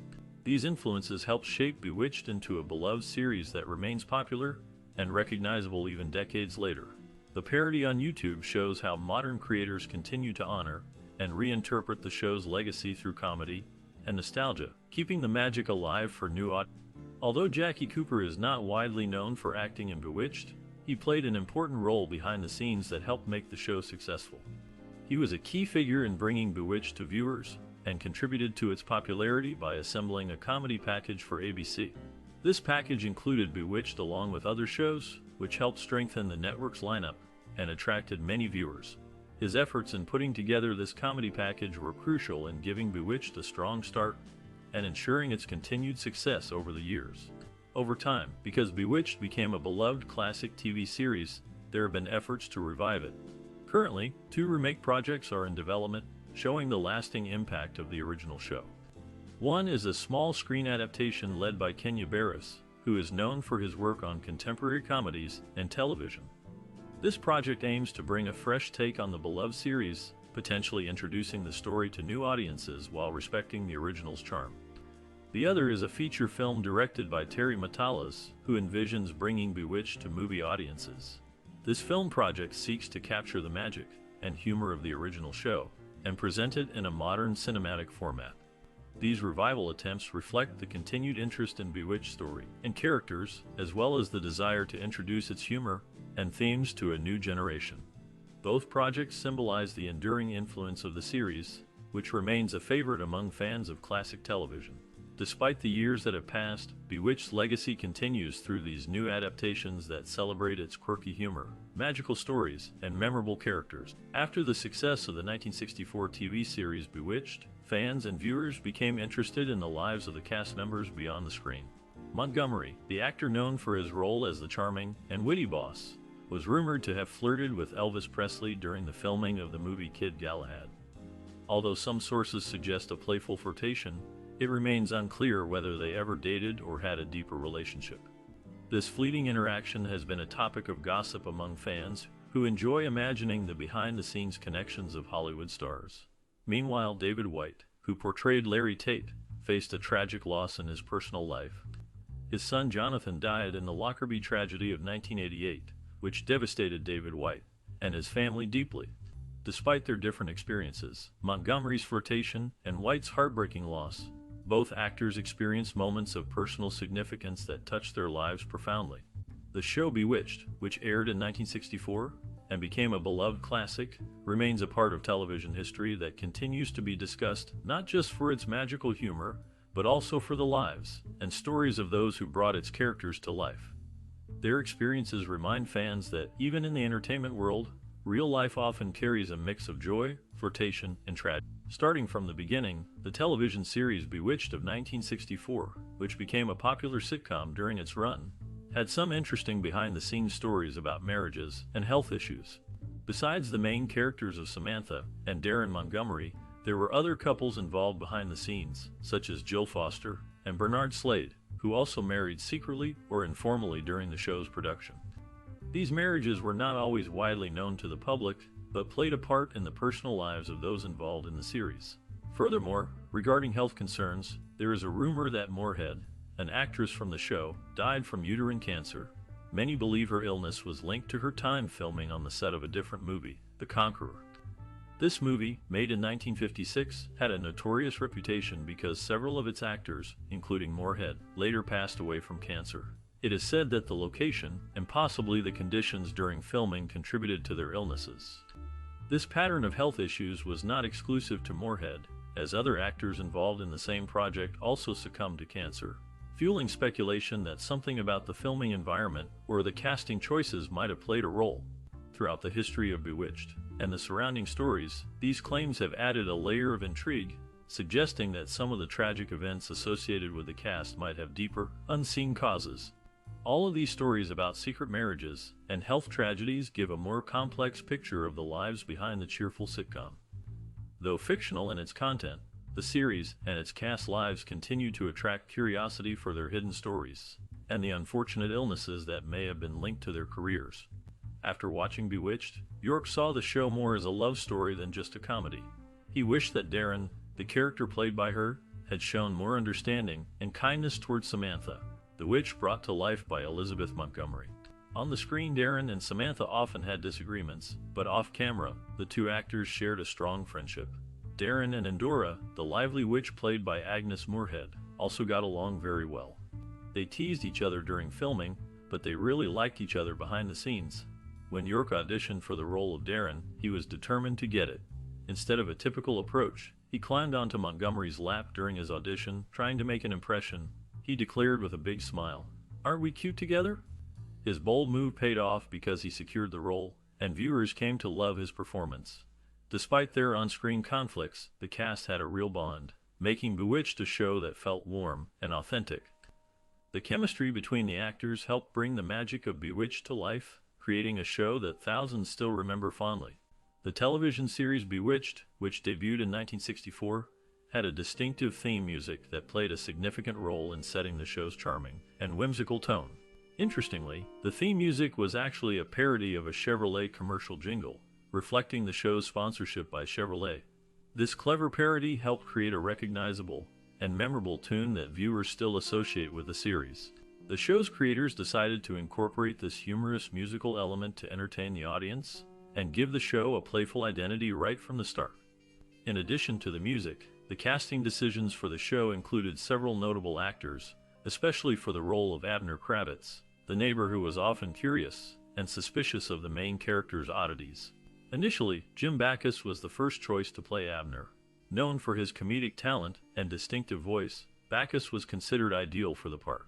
These influences helped shape Bewitched into a beloved series that remains popular and recognizable even decades later. The parody on YouTube shows how modern creators continue to honor and reinterpret the show's legacy through comedy and nostalgia, keeping the magic alive for new audiences. Although Jackie Cooper is not widely known for acting in Bewitched, he played an important role behind the scenes that helped make the show successful. He was a key figure in bringing Bewitched to viewers and contributed to its popularity by assembling a comedy package for ABC. This package included Bewitched along with other shows, which helped strengthen the network's lineup and attracted many viewers. His efforts in putting together this comedy package were crucial in giving Bewitched a strong start and ensuring its continued success over the years. Over time, because Bewitched became a beloved classic TV series, there have been efforts to revive it. Currently, 2 remake projects are in development, showing the lasting impact of the original show. One is a small screen adaptation led by Kenya Barris, who is known for his work on contemporary comedies and television. This project aims to bring a fresh take on the beloved series, potentially introducing the story to new audiences while respecting the original's charm. The other is a feature film directed by Terry Matalas, who envisions bringing Bewitched to movie audiences. This film project seeks to capture the magic and humor of the original show and present it in a modern cinematic format. These revival attempts reflect the continued interest in Bewitched story and characters, as well as the desire to introduce its humor and themes to a new generation. Both projects symbolize the enduring influence of the series, which remains a favorite among fans of classic television. Despite the years that have passed, Bewitched's legacy continues through these new adaptations that celebrate its quirky humor, magical stories, and memorable characters. After the success of the 1964 TV series Bewitched, fans and viewers became interested in the lives of the cast members beyond the screen. Montgomery, the actor known for his role as the charming and witty boss, was rumored to have flirted with Elvis Presley during the filming of the movie Kid Galahad. Although some sources suggest a playful flirtation, it remains unclear whether they ever dated or had a deeper relationship. This fleeting interaction has been a topic of gossip among fans who enjoy imagining the behind-the-scenes connections of Hollywood stars. Meanwhile, David White, who portrayed Larry Tate, faced a tragic loss in his personal life. His son Jonathan died in the Lockerbie tragedy of 1988, which devastated David White and his family deeply. Despite their different experiences, Montgomery's flirtation and White's heartbreaking loss, both actors experienced moments of personal significance that touched their lives profoundly. The show Bewitched, which aired in 1964 and became a beloved classic, remains a part of television history that continues to be discussed not just for its magical humor, but also for the lives and stories of those who brought its characters to life. Their experiences remind fans that even in the entertainment world, real life often carries a mix of joy, flirtation, and tragedy. Starting from the beginning, the television series Bewitched of 1964, which became a popular sitcom during its run, had some interesting behind-the-scenes stories about marriages and health issues. Besides the main characters of Samantha and Darren Montgomery, there were other couples involved behind the scenes, such as Jill Foster and Bernard Slade, who also married secretly or informally during the show's production. These marriages were not always widely known to the public, but played a part in the personal lives of those involved in the series. Furthermore, regarding health concerns, there is a rumor that Moorhead, an actress from the show, died from uterine cancer. Many believe her illness was linked to her time filming on the set of a different movie, The Conqueror. This movie, made in 1956, had a notorious reputation because several of its actors, including Moorhead, later passed away from cancer. It is said that the location, and possibly the conditions during filming, contributed to their illnesses. This pattern of health issues was not exclusive to Moorhead, as other actors involved in the same project also succumbed to cancer, fueling speculation that something about the filming environment or the casting choices might have played a role. Throughout the history of Bewitched and the surrounding stories, these claims have added a layer of intrigue, suggesting that some of the tragic events associated with the cast might have deeper, unseen causes. All of these stories about secret marriages and health tragedies give a more complex picture of the lives behind the cheerful sitcom. Though fictional in its content, the series and its cast lives continue to attract curiosity for their hidden stories and the unfortunate illnesses that may have been linked to their careers. After watching Bewitched, York saw the show more as a love story than just a comedy. He wished that Darren, the character played by her, had shown more understanding and kindness towards Samantha, the witch brought to life by Elizabeth Montgomery. On the screen, Darren and Samantha often had disagreements, but off-camera, the two actors shared a strong friendship. Darren and Endora, the lively witch played by Agnes Moorehead, also got along very well. They teased each other during filming, but they really liked each other behind the scenes. When York auditioned for the role of Darren, he was determined to get it. Instead of a typical approach, he climbed onto Montgomery's lap during his audition, trying to make an impression. He declared with a big smile, "Aren't we cute together?" His bold move paid off because he secured the role, and viewers came to love his performance. Despite their on-screen conflicts, the cast had a real bond, making Bewitched a show that felt warm and authentic. The chemistry between the actors helped bring the magic of Bewitched to life, creating a show that thousands still remember fondly. The television series Bewitched, which debuted in 1964, had a distinctive theme music that played a significant role in setting the show's charming and whimsical tone. Interestingly, the theme music was actually a parody of a Chevrolet commercial jingle, reflecting the show's sponsorship by Chevrolet. This clever parody helped create a recognizable and memorable tune that viewers still associate with the series. The show's creators decided to incorporate this humorous musical element to entertain the audience and give the show a playful identity right from the start. In addition to the music, the casting decisions for the show included several notable actors, especially for the role of Abner Kravitz, the neighbor who was often curious and suspicious of the main character's oddities. Initially, Jim Backus was the first choice to play Abner. Known for his comedic talent and distinctive voice, Backus was considered ideal for the part.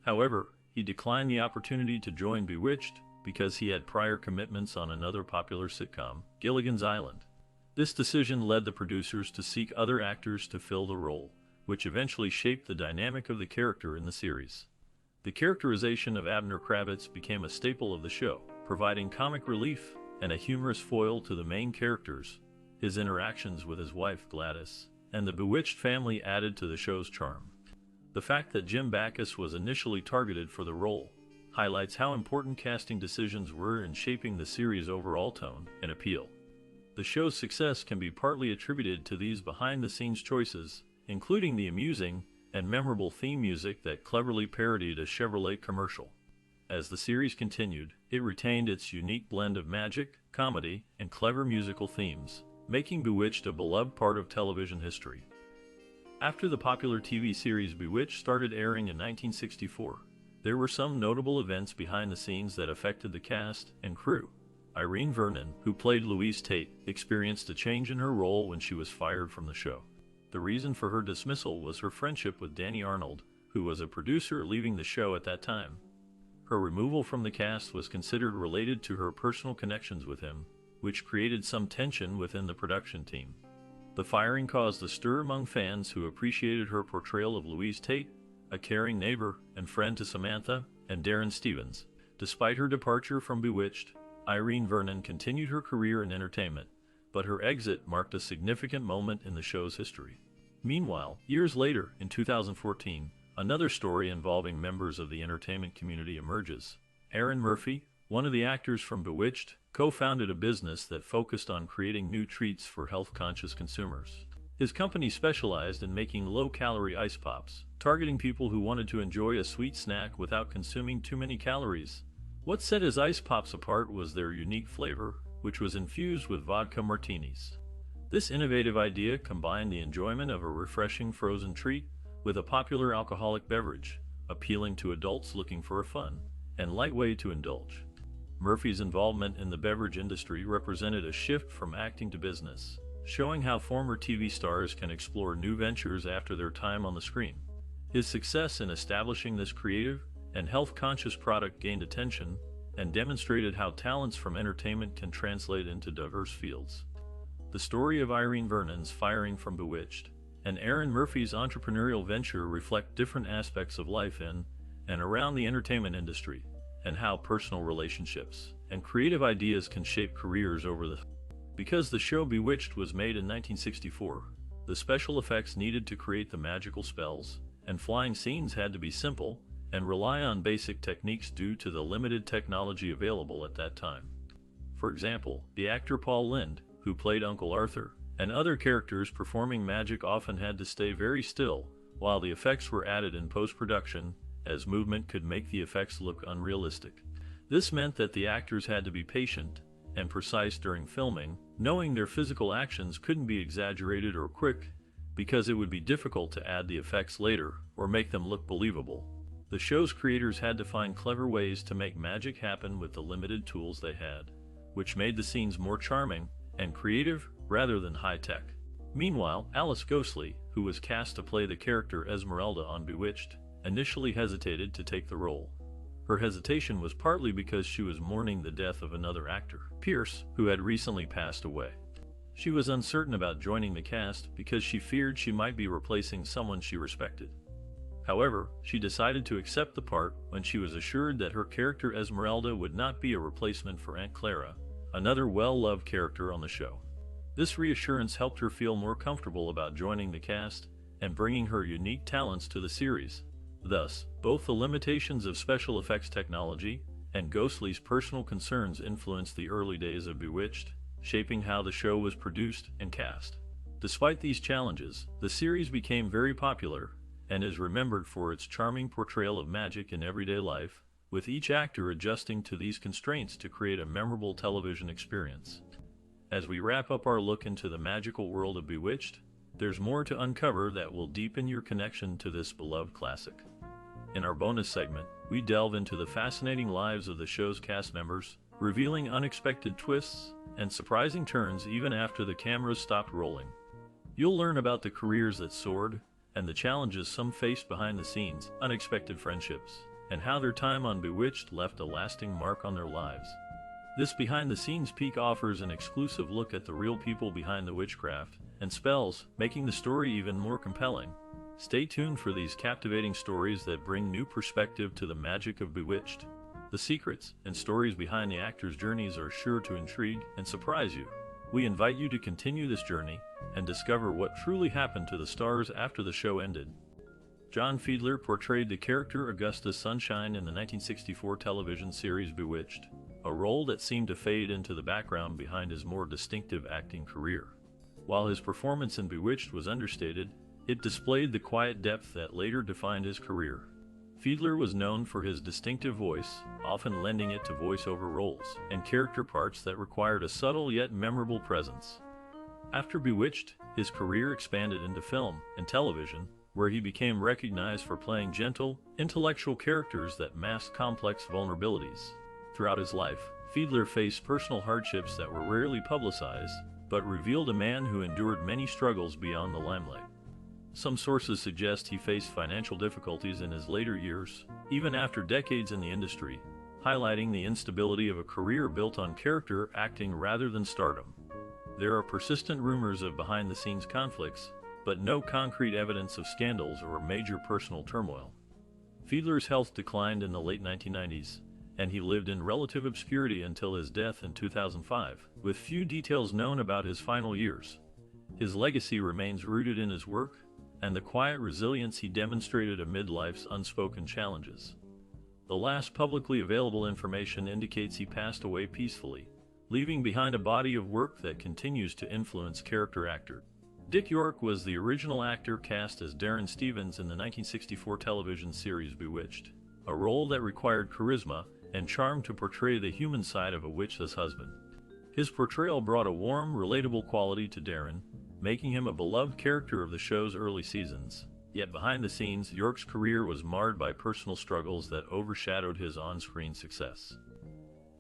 However, he declined the opportunity to join Bewitched because he had prior commitments on another popular sitcom, Gilligan's Island. This decision led the producers to seek other actors to fill the role, which eventually shaped the dynamic of the character in the series. The characterization of Abner Kravitz became a staple of the show, providing comic relief and a humorous foil to the main characters. His interactions with his wife Gladys and the Bewitched family added to the show's charm. The fact that Jim Backus was initially targeted for the role highlights how important casting decisions were in shaping the series' overall tone and appeal. The show's success can be partly attributed to these behind-the-scenes choices, including the amusing and memorable theme music that cleverly parodied a Chevrolet commercial. As the series continued, it retained its unique blend of magic, comedy, and clever musical themes, making Bewitched a beloved part of television history. After the popular TV series Bewitched started airing in 1964, there were some notable events behind the scenes that affected the cast and crew. Irene Vernon, who played Louise Tate, experienced a change in her role when she was fired from the show. The reason for her dismissal was her friendship with Danny Arnold, who was a producer leaving the show at that time. Her removal from the cast was considered related to her personal connections with him, which created some tension within the production team. The firing caused a stir among fans who appreciated her portrayal of Louise Tate, a caring neighbor and friend to Samantha and Darren Stevens. Despite her departure from Bewitched, Irene Vernon continued her career in entertainment, but her exit marked a significant moment in the show's history. Meanwhile, years later, in 2014, another story involving members of the entertainment community emerges. Aaron Murphy, one of the actors from Bewitched, co-founded a business that focused on creating new treats for health-conscious consumers. His company specialized in making low-calorie ice pops, targeting people who wanted to enjoy a sweet snack without consuming too many calories. What set his ice pops apart was their unique flavor, which was infused with vodka martinis. This innovative idea combined the enjoyment of a refreshing frozen treat with a popular alcoholic beverage, appealing to adults looking for a fun and light way to indulge. Murphy's involvement in the beverage industry represented a shift from acting to business, showing how former TV stars can explore new ventures after their time on the screen. His success in establishing this creative and health-conscious product gained attention and demonstrated how talents from entertainment can translate into diverse fields. The story of Irene Vernon's firing from Bewitched and Aaron Murphy's entrepreneurial venture reflect different aspects of life in and around the entertainment industry, and how personal relationships and creative ideas can shape careers Because the show Bewitched was made in 1964, the special effects needed to create the magical spells and flying scenes had to be simple and rely on basic techniques due to the limited technology available at that time. For example, the actor Paul Lynde, who played Uncle Arthur, and other characters performing magic often had to stay very still, while the effects were added in post-production, as movement could make the effects look unrealistic. This meant that the actors had to be patient and precise during filming, knowing their physical actions couldn't be exaggerated or quick, because it would be difficult to add the effects later or make them look believable. The show's creators had to find clever ways to make magic happen with the limited tools they had, which made the scenes more charming and creative rather than high-tech. Meanwhile, Alice Ghostley, who was cast to play the character Esmeralda on Bewitched, initially hesitated to take the role. Her hesitation was partly because she was mourning the death of another actor, Pierce, who had recently passed away. She was uncertain about joining the cast because she feared she might be replacing someone she respected. However, she decided to accept the part when she was assured that her character Esmeralda would not be a replacement for Aunt Clara, another well-loved character on the show. This reassurance helped her feel more comfortable about joining the cast and bringing her unique talents to the series. Thus, both the limitations of special effects technology and Ghostley's personal concerns influenced the early days of Bewitched, shaping how the show was produced and cast. Despite these challenges, the series became very popular and is remembered for its charming portrayal of magic in everyday life, with each actor adjusting to these constraints to create a memorable television experience. As we wrap up our look into the magical world of Bewitched, there's more to uncover that will deepen your connection to this beloved classic. In our bonus segment, we delve into the fascinating lives of the show's cast members, revealing unexpected twists and surprising turns even after the cameras stopped rolling. You'll learn about the careers that soared and the challenges some faced behind the scenes, unexpected friendships, and how their time on Bewitched left a lasting mark on their lives. This behind-the-scenes peek offers an exclusive look at the real people behind the witchcraft and spells, making the story even more compelling. Stay tuned for these captivating stories that bring new perspective to the magic of Bewitched. The secrets and stories behind the actors' journeys are sure to intrigue and surprise you. We invite you to continue this journey and discover what truly happened to the stars after the show ended. John Fiedler portrayed the character Augustus Sunshine in the 1964 television series Bewitched, a role that seemed to fade into the background behind his more distinctive acting career. While his performance in Bewitched was understated, it displayed the quiet depth that later defined his career. Fiedler was known for his distinctive voice, often lending it to voice-over roles and character parts that required a subtle yet memorable presence. After Bewitched, his career expanded into film and television, where he became recognized for playing gentle, intellectual characters that masked complex vulnerabilities. Throughout his life, Fiedler faced personal hardships that were rarely publicized, but revealed a man who endured many struggles beyond the limelight. Some sources suggest he faced financial difficulties in his later years, even after decades in the industry, highlighting the instability of a career built on character acting rather than stardom. There are persistent rumors of behind-the-scenes conflicts, but no concrete evidence of scandals or major personal turmoil. Fiedler's health declined in the late 1990s, and he lived in relative obscurity until his death in 2005, with few details known about his final years. His legacy remains rooted in his work and the quiet resilience he demonstrated amid life's unspoken challenges. The last publicly available information indicates he passed away peacefully, leaving behind a body of work that continues to influence character actors. Dick York was the original actor cast as Darren Stevens in the 1964 television series Bewitched, a role that required charisma and charm to portray the human side of a witchless husband. His portrayal brought a warm, relatable quality to Darren, making him a beloved character of the show's early seasons. Yet behind the scenes, York's career was marred by personal struggles that overshadowed his on-screen success.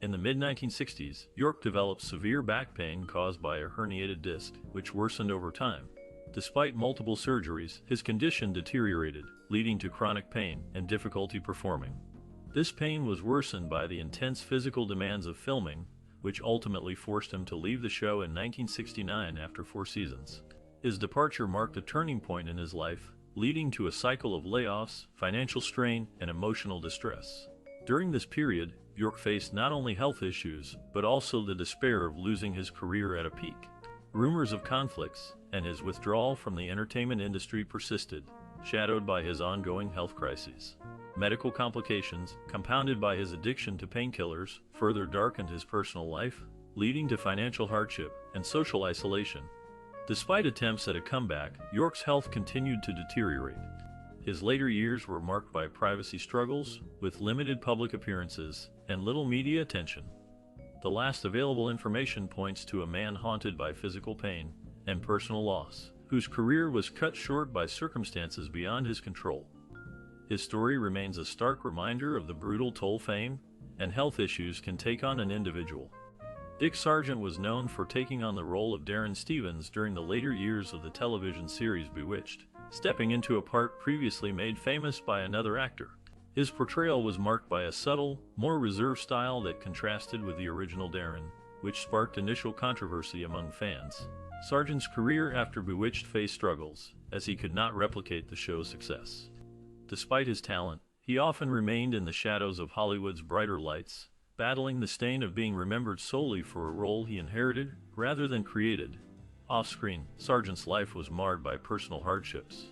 In the mid-1960s, York developed severe back pain caused by a herniated disc, which worsened over time. Despite multiple surgeries, his condition deteriorated, leading to chronic pain and difficulty performing. This pain was worsened by the intense physical demands of filming, which ultimately forced him to leave the show in 1969 after 4 seasons. His departure marked a turning point in his life, leading to a cycle of layoffs, financial strain, and emotional distress. During this period, York faced not only health issues, but also the despair of losing his career at a peak. Rumors of conflicts and his withdrawal from the entertainment industry persisted, shadowed by his ongoing health crises. Medical complications, compounded by his addiction to painkillers, further darkened his personal life, leading to financial hardship and social isolation. Despite attempts at a comeback, York's health continued to deteriorate. His later years were marked by privacy struggles, with limited public appearances and little media attention. The last available information points to a man haunted by physical pain and personal loss, whose career was cut short by circumstances beyond his control. His story remains a stark reminder of the brutal toll fame and health issues can take on an individual. Dick Sargent was known for taking on the role of Darren Stevens during the later years of the television series Bewitched, stepping into a part previously made famous by another actor. His portrayal was marked by a subtle, more reserved style that contrasted with the original Darren, which sparked initial controversy among fans. Sargent's career after Bewitched faced struggles, as he could not replicate the show's success. Despite his talent, he often remained in the shadows of Hollywood's brighter lights, battling the stain of being remembered solely for a role he inherited rather than created. Off-screen, Sargent's life was marred by personal hardships.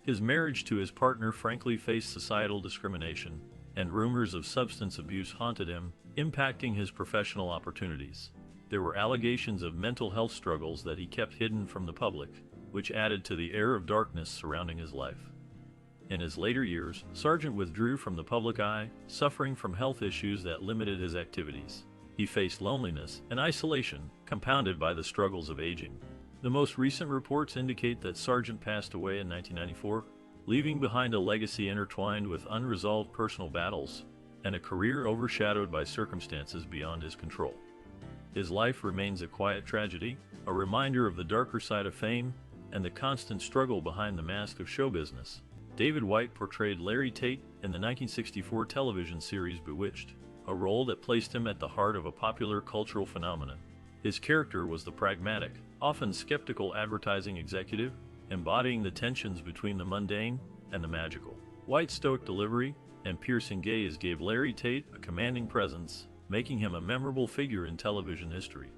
His marriage to his partner frankly faced societal discrimination, and rumors of substance abuse haunted him, impacting his professional opportunities. There were allegations of mental health struggles that he kept hidden from the public, which added to the air of darkness surrounding his life. In his later years, Sargent withdrew from the public eye, suffering from health issues that limited his activities. He faced loneliness and isolation, compounded by the struggles of aging. The most recent reports indicate that Sargent passed away in 1994, leaving behind a legacy intertwined with unresolved personal battles and a career overshadowed by circumstances beyond his control. His life remains a quiet tragedy, a reminder of the darker side of fame and the constant struggle behind the mask of show business. David White portrayed Larry Tate in the 1964 television series Bewitched, a role that placed him at the heart of a popular cultural phenomenon. His character was the pragmatic, often skeptical advertising executive, embodying the tensions between the mundane and the magical. White's stoic delivery and piercing gaze gave Larry Tate a commanding presence, making him a memorable figure in television history.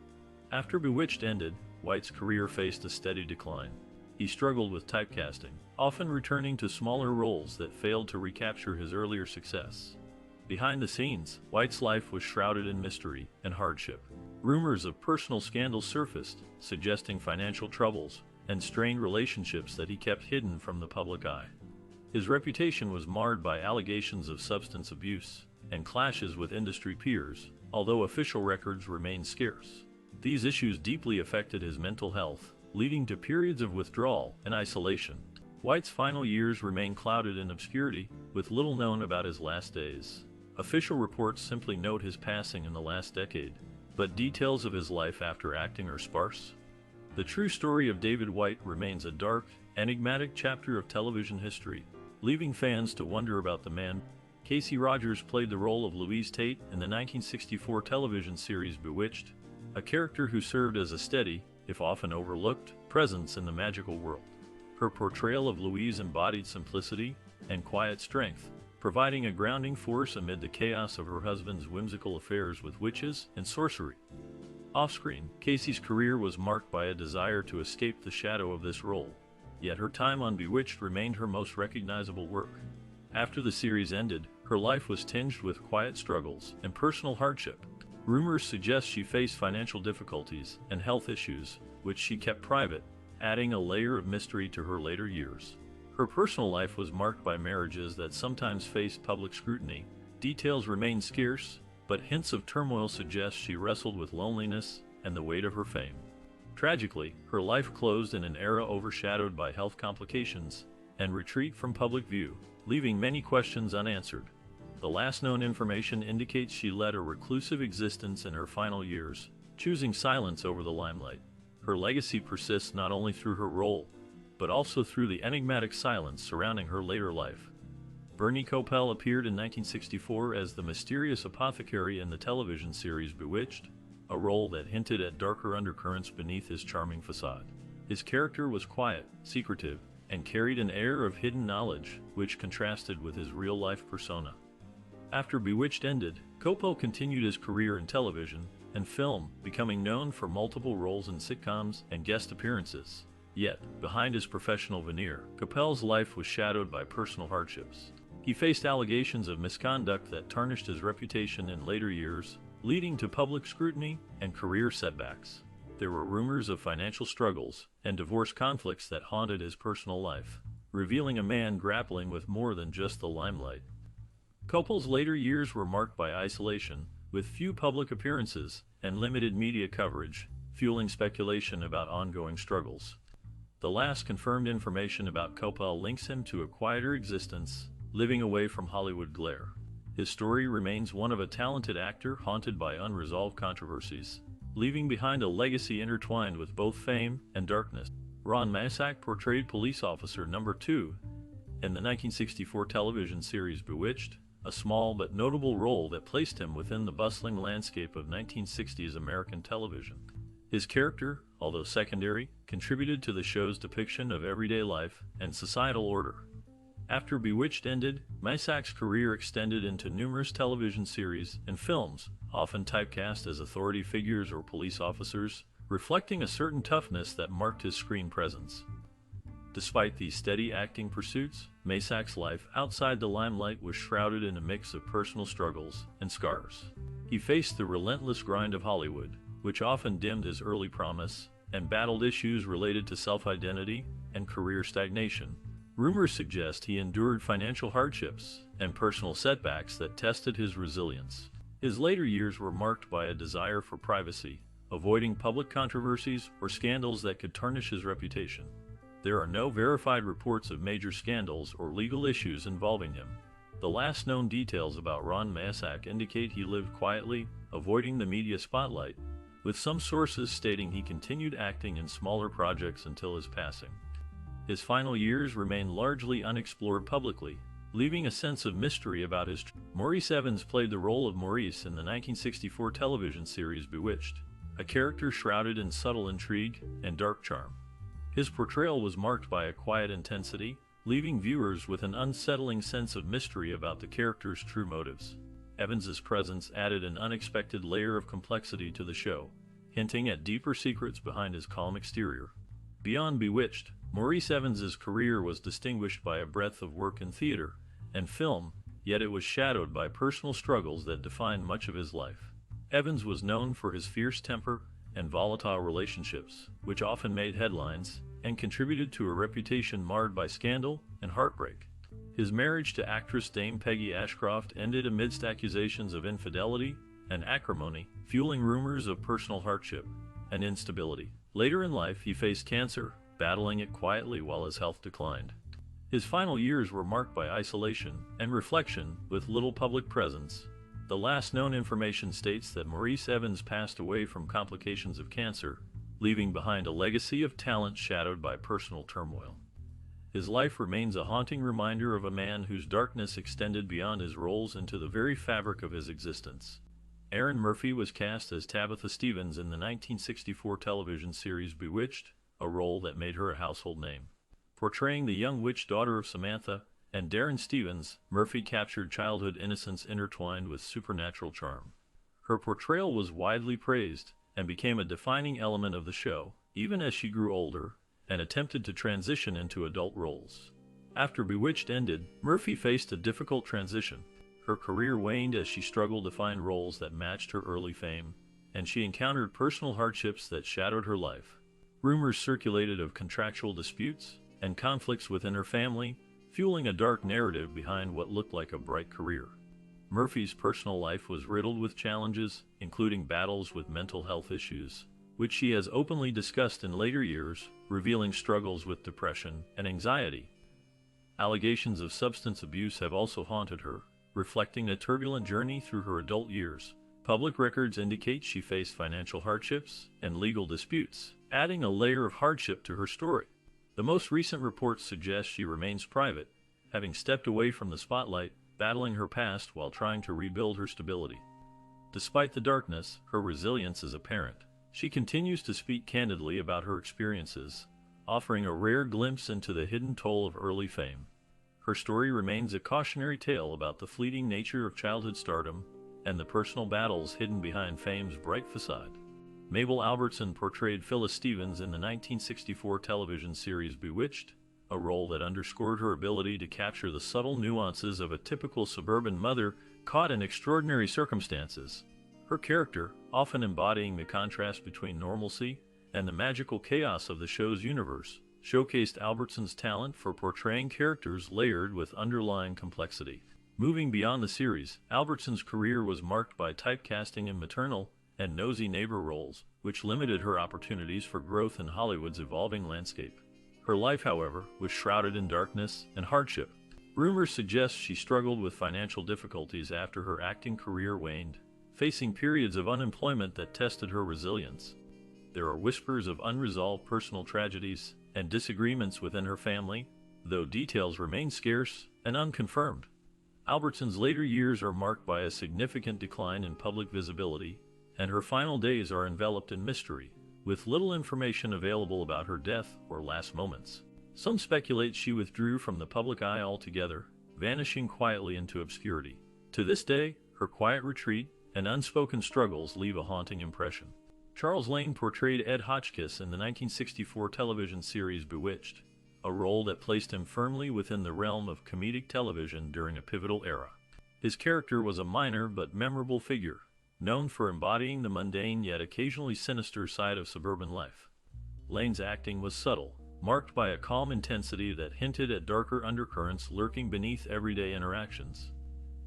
After Bewitched ended, White's career faced a steady decline. He struggled with typecasting, often returning to smaller roles that failed to recapture his earlier success. Behind the scenes, White's life was shrouded in mystery and hardship. Rumors of personal scandals surfaced, suggesting financial troubles and strained relationships that he kept hidden from the public eye. His reputation was marred by allegations of substance abuse and clashes with industry peers, although official records remained scarce. These issues deeply affected his mental health, leading to periods of withdrawal and isolation. White's final years remain clouded in obscurity, with little known about his last days. Official reports simply note his passing in the last decade, but details of his life after acting are sparse. The true story of David White remains a dark, enigmatic chapter of television history, leaving fans to wonder about the man. Casey Rogers played the role of Louise Tate in the 1964 television series Bewitched, a character who served as a steady, if often overlooked, presence in the magical world. Her portrayal of Louise embodied simplicity and quiet strength, providing a grounding force amid the chaos of her husband's whimsical affairs with witches and sorcery. Off-screen, Casey's career was marked by a desire to escape the shadow of this role, yet her time on Bewitched remained her most recognizable work. After the series ended, her life was tinged with quiet struggles and personal hardship. Rumors suggest she faced financial difficulties and health issues, which she kept private, adding a layer of mystery to her later years. Her personal life was marked by marriages that sometimes faced public scrutiny. Details remain scarce, but hints of turmoil suggest she wrestled with loneliness and the weight of her fame. Tragically, her life closed in an era overshadowed by health complications and retreat from public view, leaving many questions unanswered. The last known information indicates she led a reclusive existence in her final years, choosing silence over the limelight. Her legacy persists not only through her role, but also through the enigmatic silence surrounding her later life. Bernie Kopell appeared in 1964 as the mysterious apothecary in the television series Bewitched, a role that hinted at darker undercurrents beneath his charming facade. His character was quiet, secretive, and carried an air of hidden knowledge, which contrasted with his real-life persona. After Bewitched ended, Kopell continued his career in television and film, becoming known for multiple roles in sitcoms and guest appearances. Yet, behind his professional veneer, Kopell's life was shadowed by personal hardships. He faced allegations of misconduct that tarnished his reputation in later years, leading to public scrutiny and career setbacks. There were rumors of financial struggles and divorce conflicts that haunted his personal life, revealing a man grappling with more than just the limelight. Kopell's later years were marked by isolation, with few public appearances and limited media coverage, fueling speculation about ongoing struggles. The last confirmed information about Kopell links him to a quieter existence, living away from Hollywood glare. His story remains one of a talented actor haunted by unresolved controversies, leaving behind a legacy intertwined with both fame and darkness. Ron Masak portrayed police officer number 2 in the 1964 television series Bewitched, a small but notable role that placed him within the bustling landscape of 1960s American television. His character, although secondary, contributed to the show's depiction of everyday life and societal order. After Bewitched ended, Masak's career extended into numerous television series and films, often typecast as authority figures or police officers, reflecting a certain toughness that marked his screen presence. Despite these steady acting pursuits, Masak's life outside the limelight was shrouded in a mix of personal struggles and scars. He faced the relentless grind of Hollywood, which often dimmed his early promise, and battled issues related to self-identity and career stagnation. Rumors suggest he endured financial hardships and personal setbacks that tested his resilience. His later years were marked by a desire for privacy, avoiding public controversies or scandals that could tarnish his reputation. There are no verified reports of major scandals or legal issues involving him. The last known details about Ron Masak indicate he lived quietly, avoiding the media spotlight, with some sources stating he continued acting in smaller projects until his passing. His final years remain largely unexplored publicly, leaving a sense of mystery about his. Maurice Evans played the role of Maurice in the 1964 television series Bewitched, a character shrouded in subtle intrigue and dark charm. His portrayal was marked by a quiet intensity, leaving viewers with an unsettling sense of mystery about the character's true motives. Evans's presence added an unexpected layer of complexity to the show, hinting at deeper secrets behind his calm exterior. Beyond Bewitched, Maurice Evans's career was distinguished by a breadth of work in theater and film, yet it was shadowed by personal struggles that defined much of his life. Evans was known for his fierce temper and volatile relationships, which often made headlines and contributed to a reputation marred by scandal and heartbreak. His marriage to actress Dame Peggy Ashcroft ended amidst accusations of infidelity and acrimony, fueling rumors of personal hardship and instability. Later in life, he faced cancer, battling it quietly while his health declined. His final years were marked by isolation and reflection, with little public presence. The last known information states that Maurice Evans passed away from complications of cancer, leaving behind a legacy of talent shadowed by personal turmoil. His life remains a haunting reminder of a man whose darkness extended beyond his roles into the very fabric of his existence. Erin Murphy was cast as Tabitha Stevens in the 1964 television series Bewitched, a role that made her a household name. Portraying the young witch daughter of Samantha and Darren Stevens, Murphy captured childhood innocence intertwined with supernatural charm. Her portrayal was widely praised and became a defining element of the show, even as she grew older and attempted to transition into adult roles. After Bewitched ended, Murphy faced a difficult transition. Her career waned as she struggled to find roles that matched her early fame, and she encountered personal hardships that shadowed her life. Rumors circulated of contractual disputes and conflicts within her family, fueling a dark narrative behind what looked like a bright career. Murphy's personal life was riddled with challenges, including battles with mental health issues, which she has openly discussed in later years, revealing struggles with depression and anxiety. Allegations of substance abuse have also haunted her, reflecting a turbulent journey through her adult years. Public records indicate she faced financial hardships and legal disputes, adding a layer of hardship to her story. The most recent reports suggest she remains private, having stepped away from the spotlight, battling her past while trying to rebuild her stability. Despite the darkness, her resilience is apparent. She continues to speak candidly about her experiences, offering a rare glimpse into the hidden toll of early fame. Her story remains a cautionary tale about the fleeting nature of childhood stardom and the personal battles hidden behind fame's bright facade. Mabel Albertson portrayed Phyllis Stevens in the 1964 television series Bewitched, a role that underscored her ability to capture the subtle nuances of a typical suburban mother caught in extraordinary circumstances. Her character, often embodying the contrast between normalcy and the magical chaos of the show's universe, showcased Albertson's talent for portraying characters layered with underlying complexity. Moving beyond the series, Albertson's career was marked by typecasting in maternal and nosy neighbor roles, which limited her opportunities for growth in Hollywood's evolving landscape. Her life, however, was shrouded in darkness and hardship. Rumors suggest she struggled with financial difficulties after her acting career waned, facing periods of unemployment that tested her resilience. There are whispers of unresolved personal tragedies and disagreements within her family, though details remain scarce and unconfirmed. Albertson's later years are marked by a significant decline in public visibility, and her final days are enveloped in mystery, with little information available about her death or last moments. Some speculate she withdrew from the public eye altogether, vanishing quietly into obscurity. To this day, her quiet retreat and unspoken struggles leave a haunting impression. Charles Lane portrayed Ed Hotchkiss in the 1964 television series Bewitched, a role that placed him firmly within the realm of comedic television during a pivotal era. His character was a minor but memorable figure, known for embodying the mundane yet occasionally sinister side of suburban life. Lane's acting was subtle, marked by a calm intensity that hinted at darker undercurrents lurking beneath everyday interactions.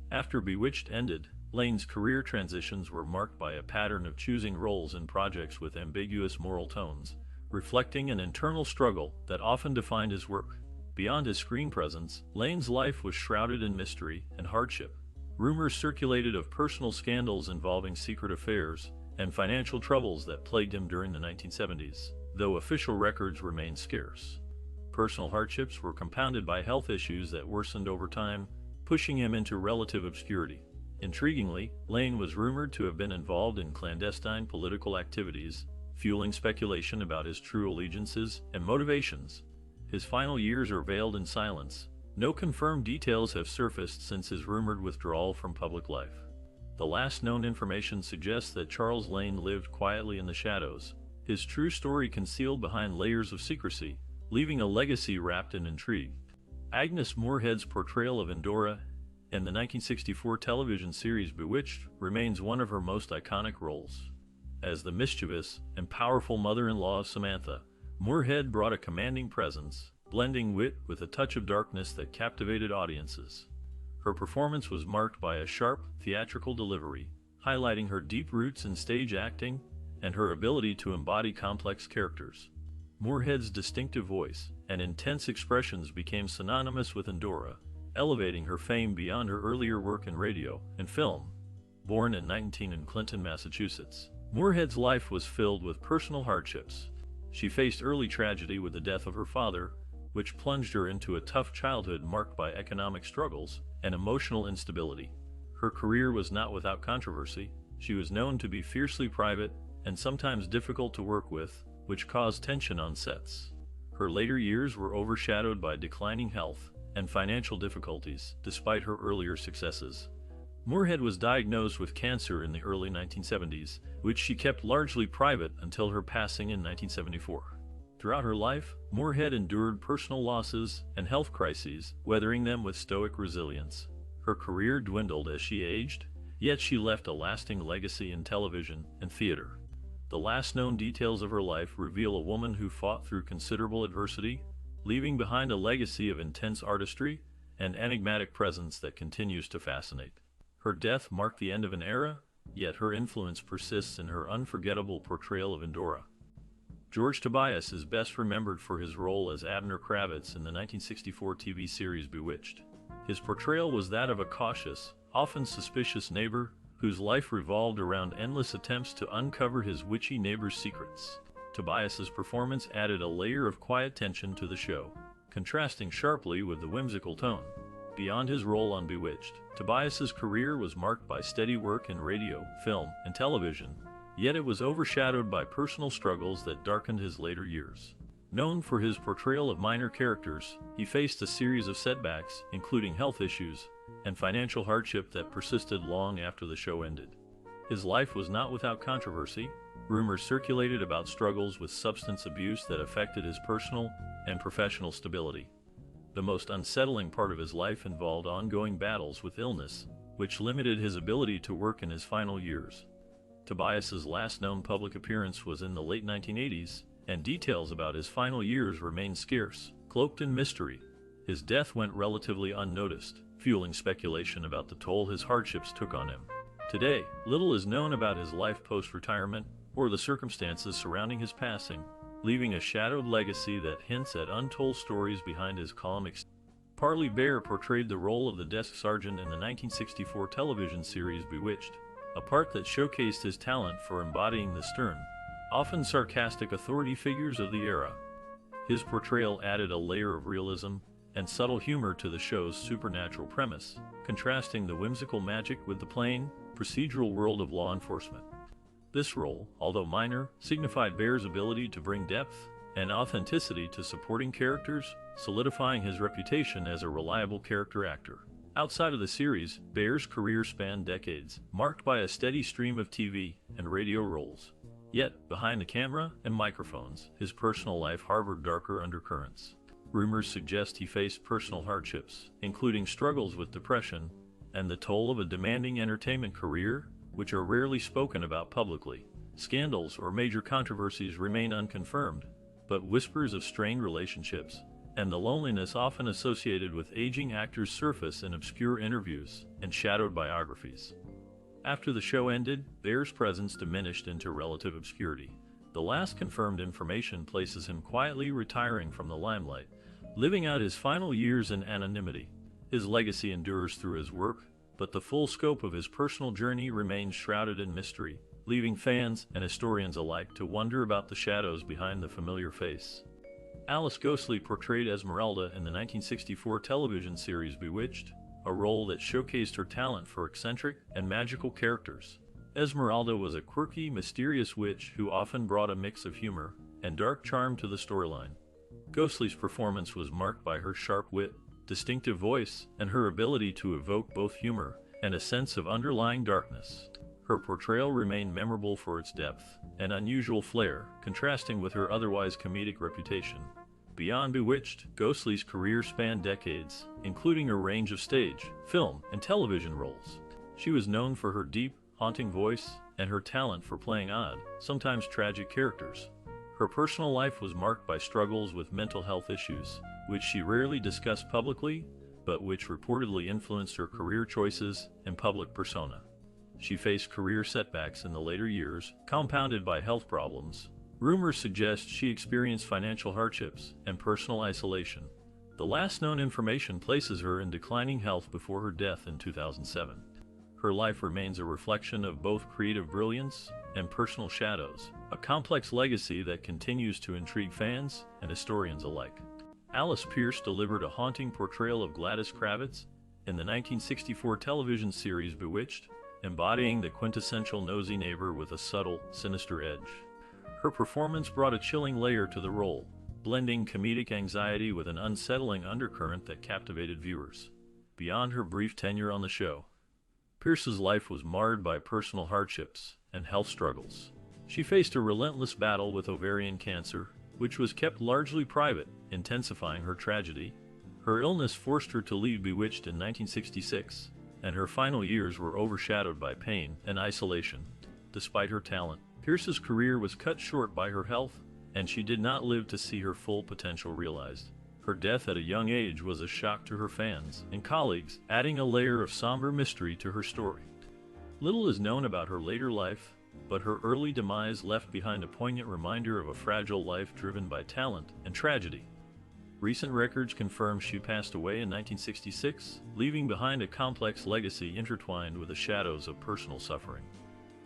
After Bewitched ended, Lane's career transitions were marked by a pattern of choosing roles in projects with ambiguous moral tones, reflecting an internal struggle that often defined his work. Beyond his screen presence, Lane's life was shrouded in mystery and hardship. Rumors circulated of personal scandals involving secret affairs and financial troubles that plagued him during the 1970s, though official records remained scarce. Personal hardships were compounded by health issues that worsened over time, pushing him into relative obscurity. Intriguingly, Lane was rumored to have been involved in clandestine political activities, fueling speculation about his true allegiances and motivations. His final years are veiled in silence. No confirmed details have surfaced since his rumored withdrawal from public life. The last known information suggests that Charles Lane lived quietly in the shadows, his true story concealed behind layers of secrecy, leaving a legacy wrapped in intrigue. Agnes Moorehead's portrayal of Endora in the 1964 television series Bewitched remains one of her most iconic roles. As the mischievous and powerful mother-in-law of Samantha, Moorehead brought a commanding presence, blending wit with a touch of darkness that captivated audiences. Her performance was marked by a sharp, theatrical delivery, highlighting her deep roots in stage acting and her ability to embody complex characters. Moorehead's distinctive voice and intense expressions became synonymous with Endora, elevating her fame beyond her earlier work in radio and film. Born in 19 in Clinton, Massachusetts, Moorehead's life was filled with personal hardships. She faced early tragedy with the death of her father, which plunged her into a tough childhood marked by economic struggles and emotional instability. Her career was not without controversy. She was known to be fiercely private and sometimes difficult to work with, which caused tension on sets. Her later years were overshadowed by declining health and financial difficulties, despite her earlier successes. Moorehead was diagnosed with cancer in the early 1970s, which she kept largely private until her passing in 1974. Throughout her life, Moorehead endured personal losses and health crises, weathering them with stoic resilience. Her career dwindled as she aged, yet she left a lasting legacy in television and theater. The last known details of her life reveal a woman who fought through considerable adversity, leaving behind a legacy of intense artistry and enigmatic presence that continues to fascinate. Her death marked the end of an era, yet her influence persists in her unforgettable portrayal of Endora. George Tobias is best remembered for his role as Abner Kravitz in the 1964 TV series Bewitched. His portrayal was that of a cautious, often suspicious neighbor whose life revolved around endless attempts to uncover his witchy neighbor's secrets. Tobias's performance added a layer of quiet tension to the show, contrasting sharply with the whimsical tone. Beyond his role on Bewitched, Tobias's career was marked by steady work in radio, film, and television, yet it was overshadowed by personal struggles that darkened his later years. Known for his portrayal of minor characters, he faced a series of setbacks, including health issues and financial hardship that persisted long after the show ended. His life was not without controversy. Rumors circulated about struggles with substance abuse that affected his personal and professional stability. The most unsettling part of his life involved ongoing battles with illness, which limited his ability to work in his final years. Tobias's last known public appearance was in the late 1980s, and details about his final years remain scarce, cloaked in mystery. His death went relatively unnoticed, fueling speculation about the toll his hardships took on him. Today, little is known about his life post-retirement or the circumstances surrounding his passing, leaving a shadowed legacy that hints at untold stories behind his calm exterior. Parley Baer portrayed the role of the desk sergeant in the 1964 television series Bewitched, a part that showcased his talent for embodying the stern, often sarcastic authority figures of the era. His portrayal added a layer of realism and subtle humor to the show's supernatural premise, contrasting the whimsical magic with the plain, procedural world of law enforcement. This role, although minor, signified Baer's ability to bring depth and authenticity to supporting characters, solidifying his reputation as a reliable character actor. Outside of the series, Baer's career spanned decades, marked by a steady stream of TV and radio roles. Yet, behind the camera and microphones, his personal life harbored darker undercurrents. Rumors suggest he faced personal hardships, including struggles with depression and the toll of a demanding entertainment career, which are rarely spoken about publicly. Scandals or major controversies remain unconfirmed, but whispers of strained relationships and the loneliness often associated with aging actors surface in obscure interviews and shadowed biographies. After the show ended, Baer's presence diminished into relative obscurity. The last confirmed information places him quietly retiring from the limelight, living out his final years in anonymity. His legacy endures through his work, but the full scope of his personal journey remains shrouded in mystery, leaving fans and historians alike to wonder about the shadows behind the familiar face. Alice Ghostley portrayed Esmeralda in the 1964 television series Bewitched, a role that showcased her talent for eccentric and magical characters. Esmeralda was a quirky, mysterious witch who often brought a mix of humor and dark charm to the storyline. Ghostley's performance was marked by her sharp wit, distinctive voice, and her ability to evoke both humor and a sense of underlying darkness. Her portrayal remained memorable for its depth and unusual flair, contrasting with her otherwise comedic reputation. Beyond Bewitched, Ghostly's career spanned decades, including a range of stage, film, and television roles. She was known for her deep, haunting voice and her talent for playing odd, sometimes tragic characters. Her personal life was marked by struggles with mental health issues, which she rarely discussed publicly, but which reportedly influenced her career choices and public persona. She faced career setbacks in the later years, compounded by health problems. Rumors suggest she experienced financial hardships and personal isolation. The last known information places her in declining health before her death in 2007. Her life remains a reflection of both creative brilliance and personal shadows, a complex legacy that continues to intrigue fans and historians alike. Alice Pierce delivered a haunting portrayal of Gladys Kravitz in the 1964 television series Bewitched, embodying the quintessential nosy neighbor with a subtle, sinister edge. Her performance brought a chilling layer to the role, blending comedic anxiety with an unsettling undercurrent that captivated viewers. Beyond her brief tenure on the show, Pierce's life was marred by personal hardships and health struggles. She faced a relentless battle with ovarian cancer, which was kept largely private, intensifying her tragedy. Her illness forced her to leave Bewitched in 1966, and her final years were overshadowed by pain and isolation. Despite her talent, Pierce's career was cut short by her health, and she did not live to see her full potential realized. Her death at a young age was a shock to her fans and colleagues, adding a layer of somber mystery to her story. Little is known about her later life, but her early demise left behind a poignant reminder of a fragile life driven by talent and tragedy. Recent records confirm she passed away in 1966, leaving behind a complex legacy intertwined with the shadows of personal suffering.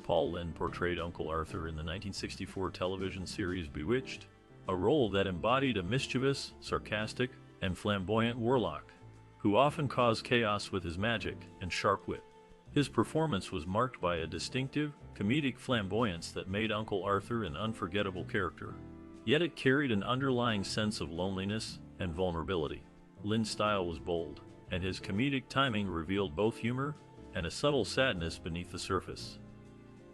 Paul Lynde portrayed Uncle Arthur in the 1964 television series Bewitched, a role that embodied a mischievous, sarcastic, and flamboyant warlock, who often caused chaos with his magic and sharp wit. His performance was marked by a distinctive, comedic flamboyance that made Uncle Arthur an unforgettable character. Yet it carried an underlying sense of loneliness and vulnerability. Lynde's style was bold, and his comedic timing revealed both humor and a subtle sadness beneath the surface.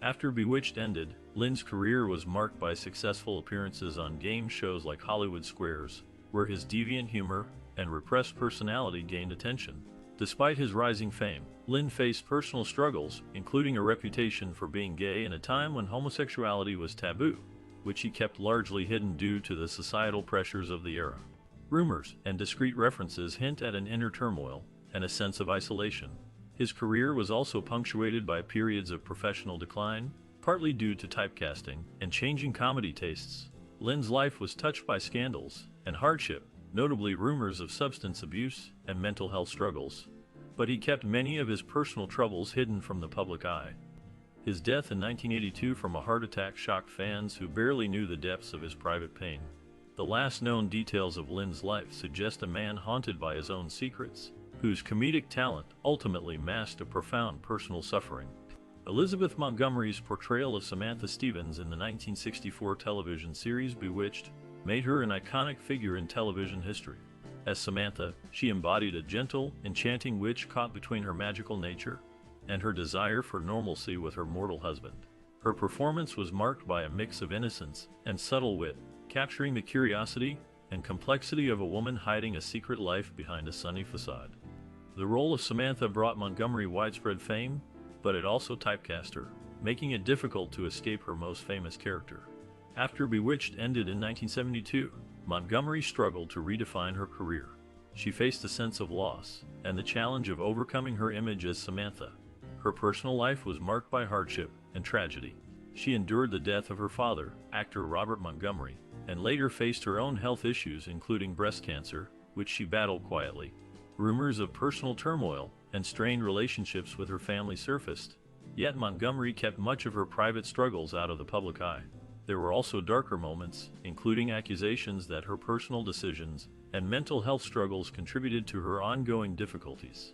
After Bewitched ended, Lynde's career was marked by successful appearances on game shows like Hollywood Squares, where his deviant humor and repressed personality gained attention. Despite his rising fame, Lynde faced personal struggles, including a reputation for being gay in a time when homosexuality was taboo, which he kept largely hidden due to the societal pressures of the era. Rumors and discreet references hint at an inner turmoil and a sense of isolation. His career was also punctuated by periods of professional decline, partly due to typecasting and changing comedy tastes. Lynde's life was touched by scandals and hardship, notably rumors of substance abuse and mental health struggles, but he kept many of his personal troubles hidden from the public eye. His death in 1982 from a heart attack shocked fans who barely knew the depths of his private pain. The last known details of Lynde's life suggest a man haunted by his own secrets, whose comedic talent ultimately masked a profound personal suffering. Elizabeth Montgomery's portrayal of Samantha Stevens in the 1964 television series Bewitched made her an iconic figure in television history. As Samantha, she embodied a gentle, enchanting witch caught between her magical nature and her desire for normalcy with her mortal husband. Her performance was marked by a mix of innocence and subtle wit, capturing the curiosity and complexity of a woman hiding a secret life behind a sunny facade. The role of Samantha brought Montgomery widespread fame, but it also typecast her, making it difficult to escape her most famous character. After Bewitched ended in 1972, Montgomery struggled to redefine her career. She faced a sense of loss and the challenge of overcoming her image as Samantha. Her personal life was marked by hardship and tragedy. She endured the death of her father, actor Robert Montgomery, and later faced her own health issues including breast cancer, which she battled quietly. Rumors of personal turmoil and strained relationships with her family surfaced, yet Montgomery kept much of her private struggles out of the public eye. There were also darker moments, including accusations that her personal decisions and mental health struggles contributed to her ongoing difficulties.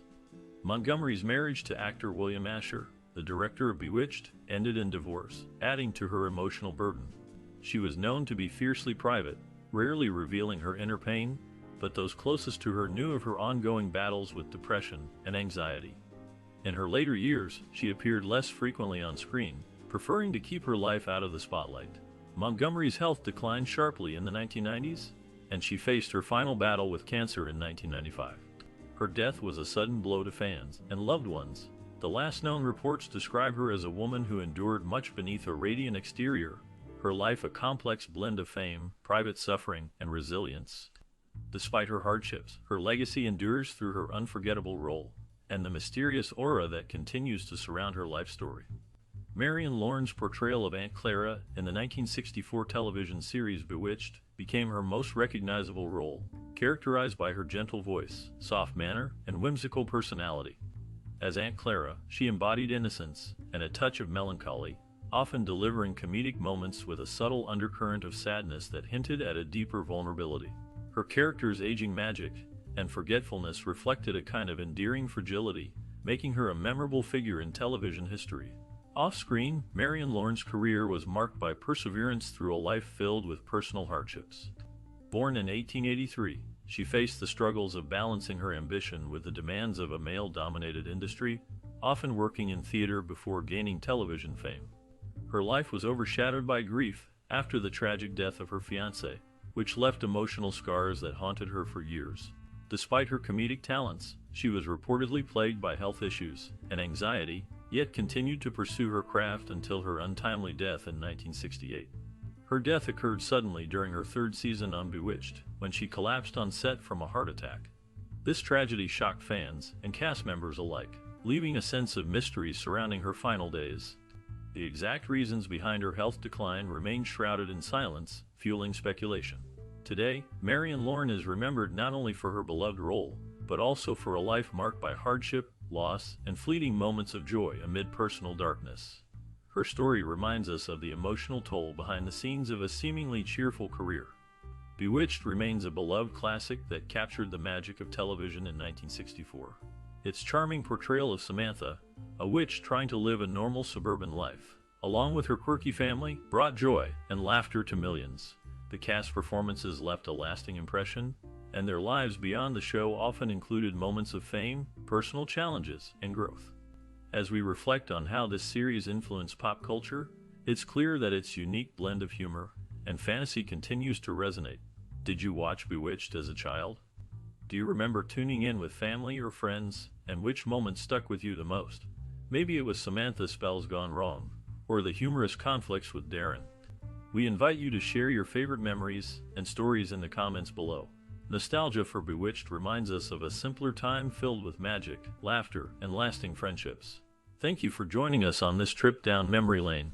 Montgomery's marriage to actor William Asher, the director of Bewitched, ended in divorce, adding to her emotional burden. She was known to be fiercely private, rarely revealing her inner pain, but those closest to her knew of her ongoing battles with depression and anxiety. In her later years, she appeared less frequently on screen, preferring to keep her life out of the spotlight. Montgomery's health declined sharply in the 1990s, and she faced her final battle with cancer in 1995. Her death was a sudden blow to fans and loved ones. The last known reports describe her as a woman who endured much beneath a radiant exterior, her life a complex blend of fame, private suffering, and resilience. Despite her hardships, her legacy endures through her unforgettable role and the mysterious aura that continues to surround her life story. Marion Lorne's portrayal of Aunt Clara in the 1964 television series Bewitched became her most recognizable role, characterized by her gentle voice, soft manner, and whimsical personality. As Aunt Clara, she embodied innocence and a touch of melancholy, often delivering comedic moments with a subtle undercurrent of sadness that hinted at a deeper vulnerability. Her character's aging magic and forgetfulness reflected a kind of endearing fragility, making her a memorable figure in television history. Off-screen, Marion Lorne's career was marked by perseverance through a life filled with personal hardships. Born in 1883, she faced the struggles of balancing her ambition with the demands of a male-dominated industry, often working in theater before gaining television fame. Her life was overshadowed by grief after the tragic death of her fiancé, which left emotional scars that haunted her for years. Despite her comedic talents, she was reportedly plagued by health issues and anxiety, yet continued to pursue her craft until her untimely death in 1968. Her death occurred suddenly during her third season on Bewitched, when she collapsed on set from a heart attack. This tragedy shocked fans and cast members alike, leaving a sense of mystery surrounding her final days. The exact reasons behind her health decline remain shrouded in silence, fueling speculation. Today, Marion Lorne is remembered not only for her beloved role, but also for a life marked by hardship, loss, and fleeting moments of joy amid personal darkness. Her story reminds us of the emotional toll behind the scenes of a seemingly cheerful career. Bewitched remains a beloved classic that captured the magic of television in 1964. Its charming portrayal of Samantha, a witch trying to live a normal suburban life, along with her quirky family, brought joy and laughter to millions. The cast performances left a lasting impression, and their lives beyond the show often included moments of fame, personal challenges, and growth. As we reflect on how this series influenced pop culture, it's clear that its unique blend of humor and fantasy continues to resonate. Did you watch Bewitched as a child? Do you remember tuning in with family or friends, and which moment stuck with you the most? Maybe it was Samantha's spells gone wrong, or the humorous conflicts with Darren. We invite you to share your favorite memories and stories in the comments below. Nostalgia for Bewitched reminds us of a simpler time filled with magic, laughter, and lasting friendships. Thank you for joining us on this trip down memory lane.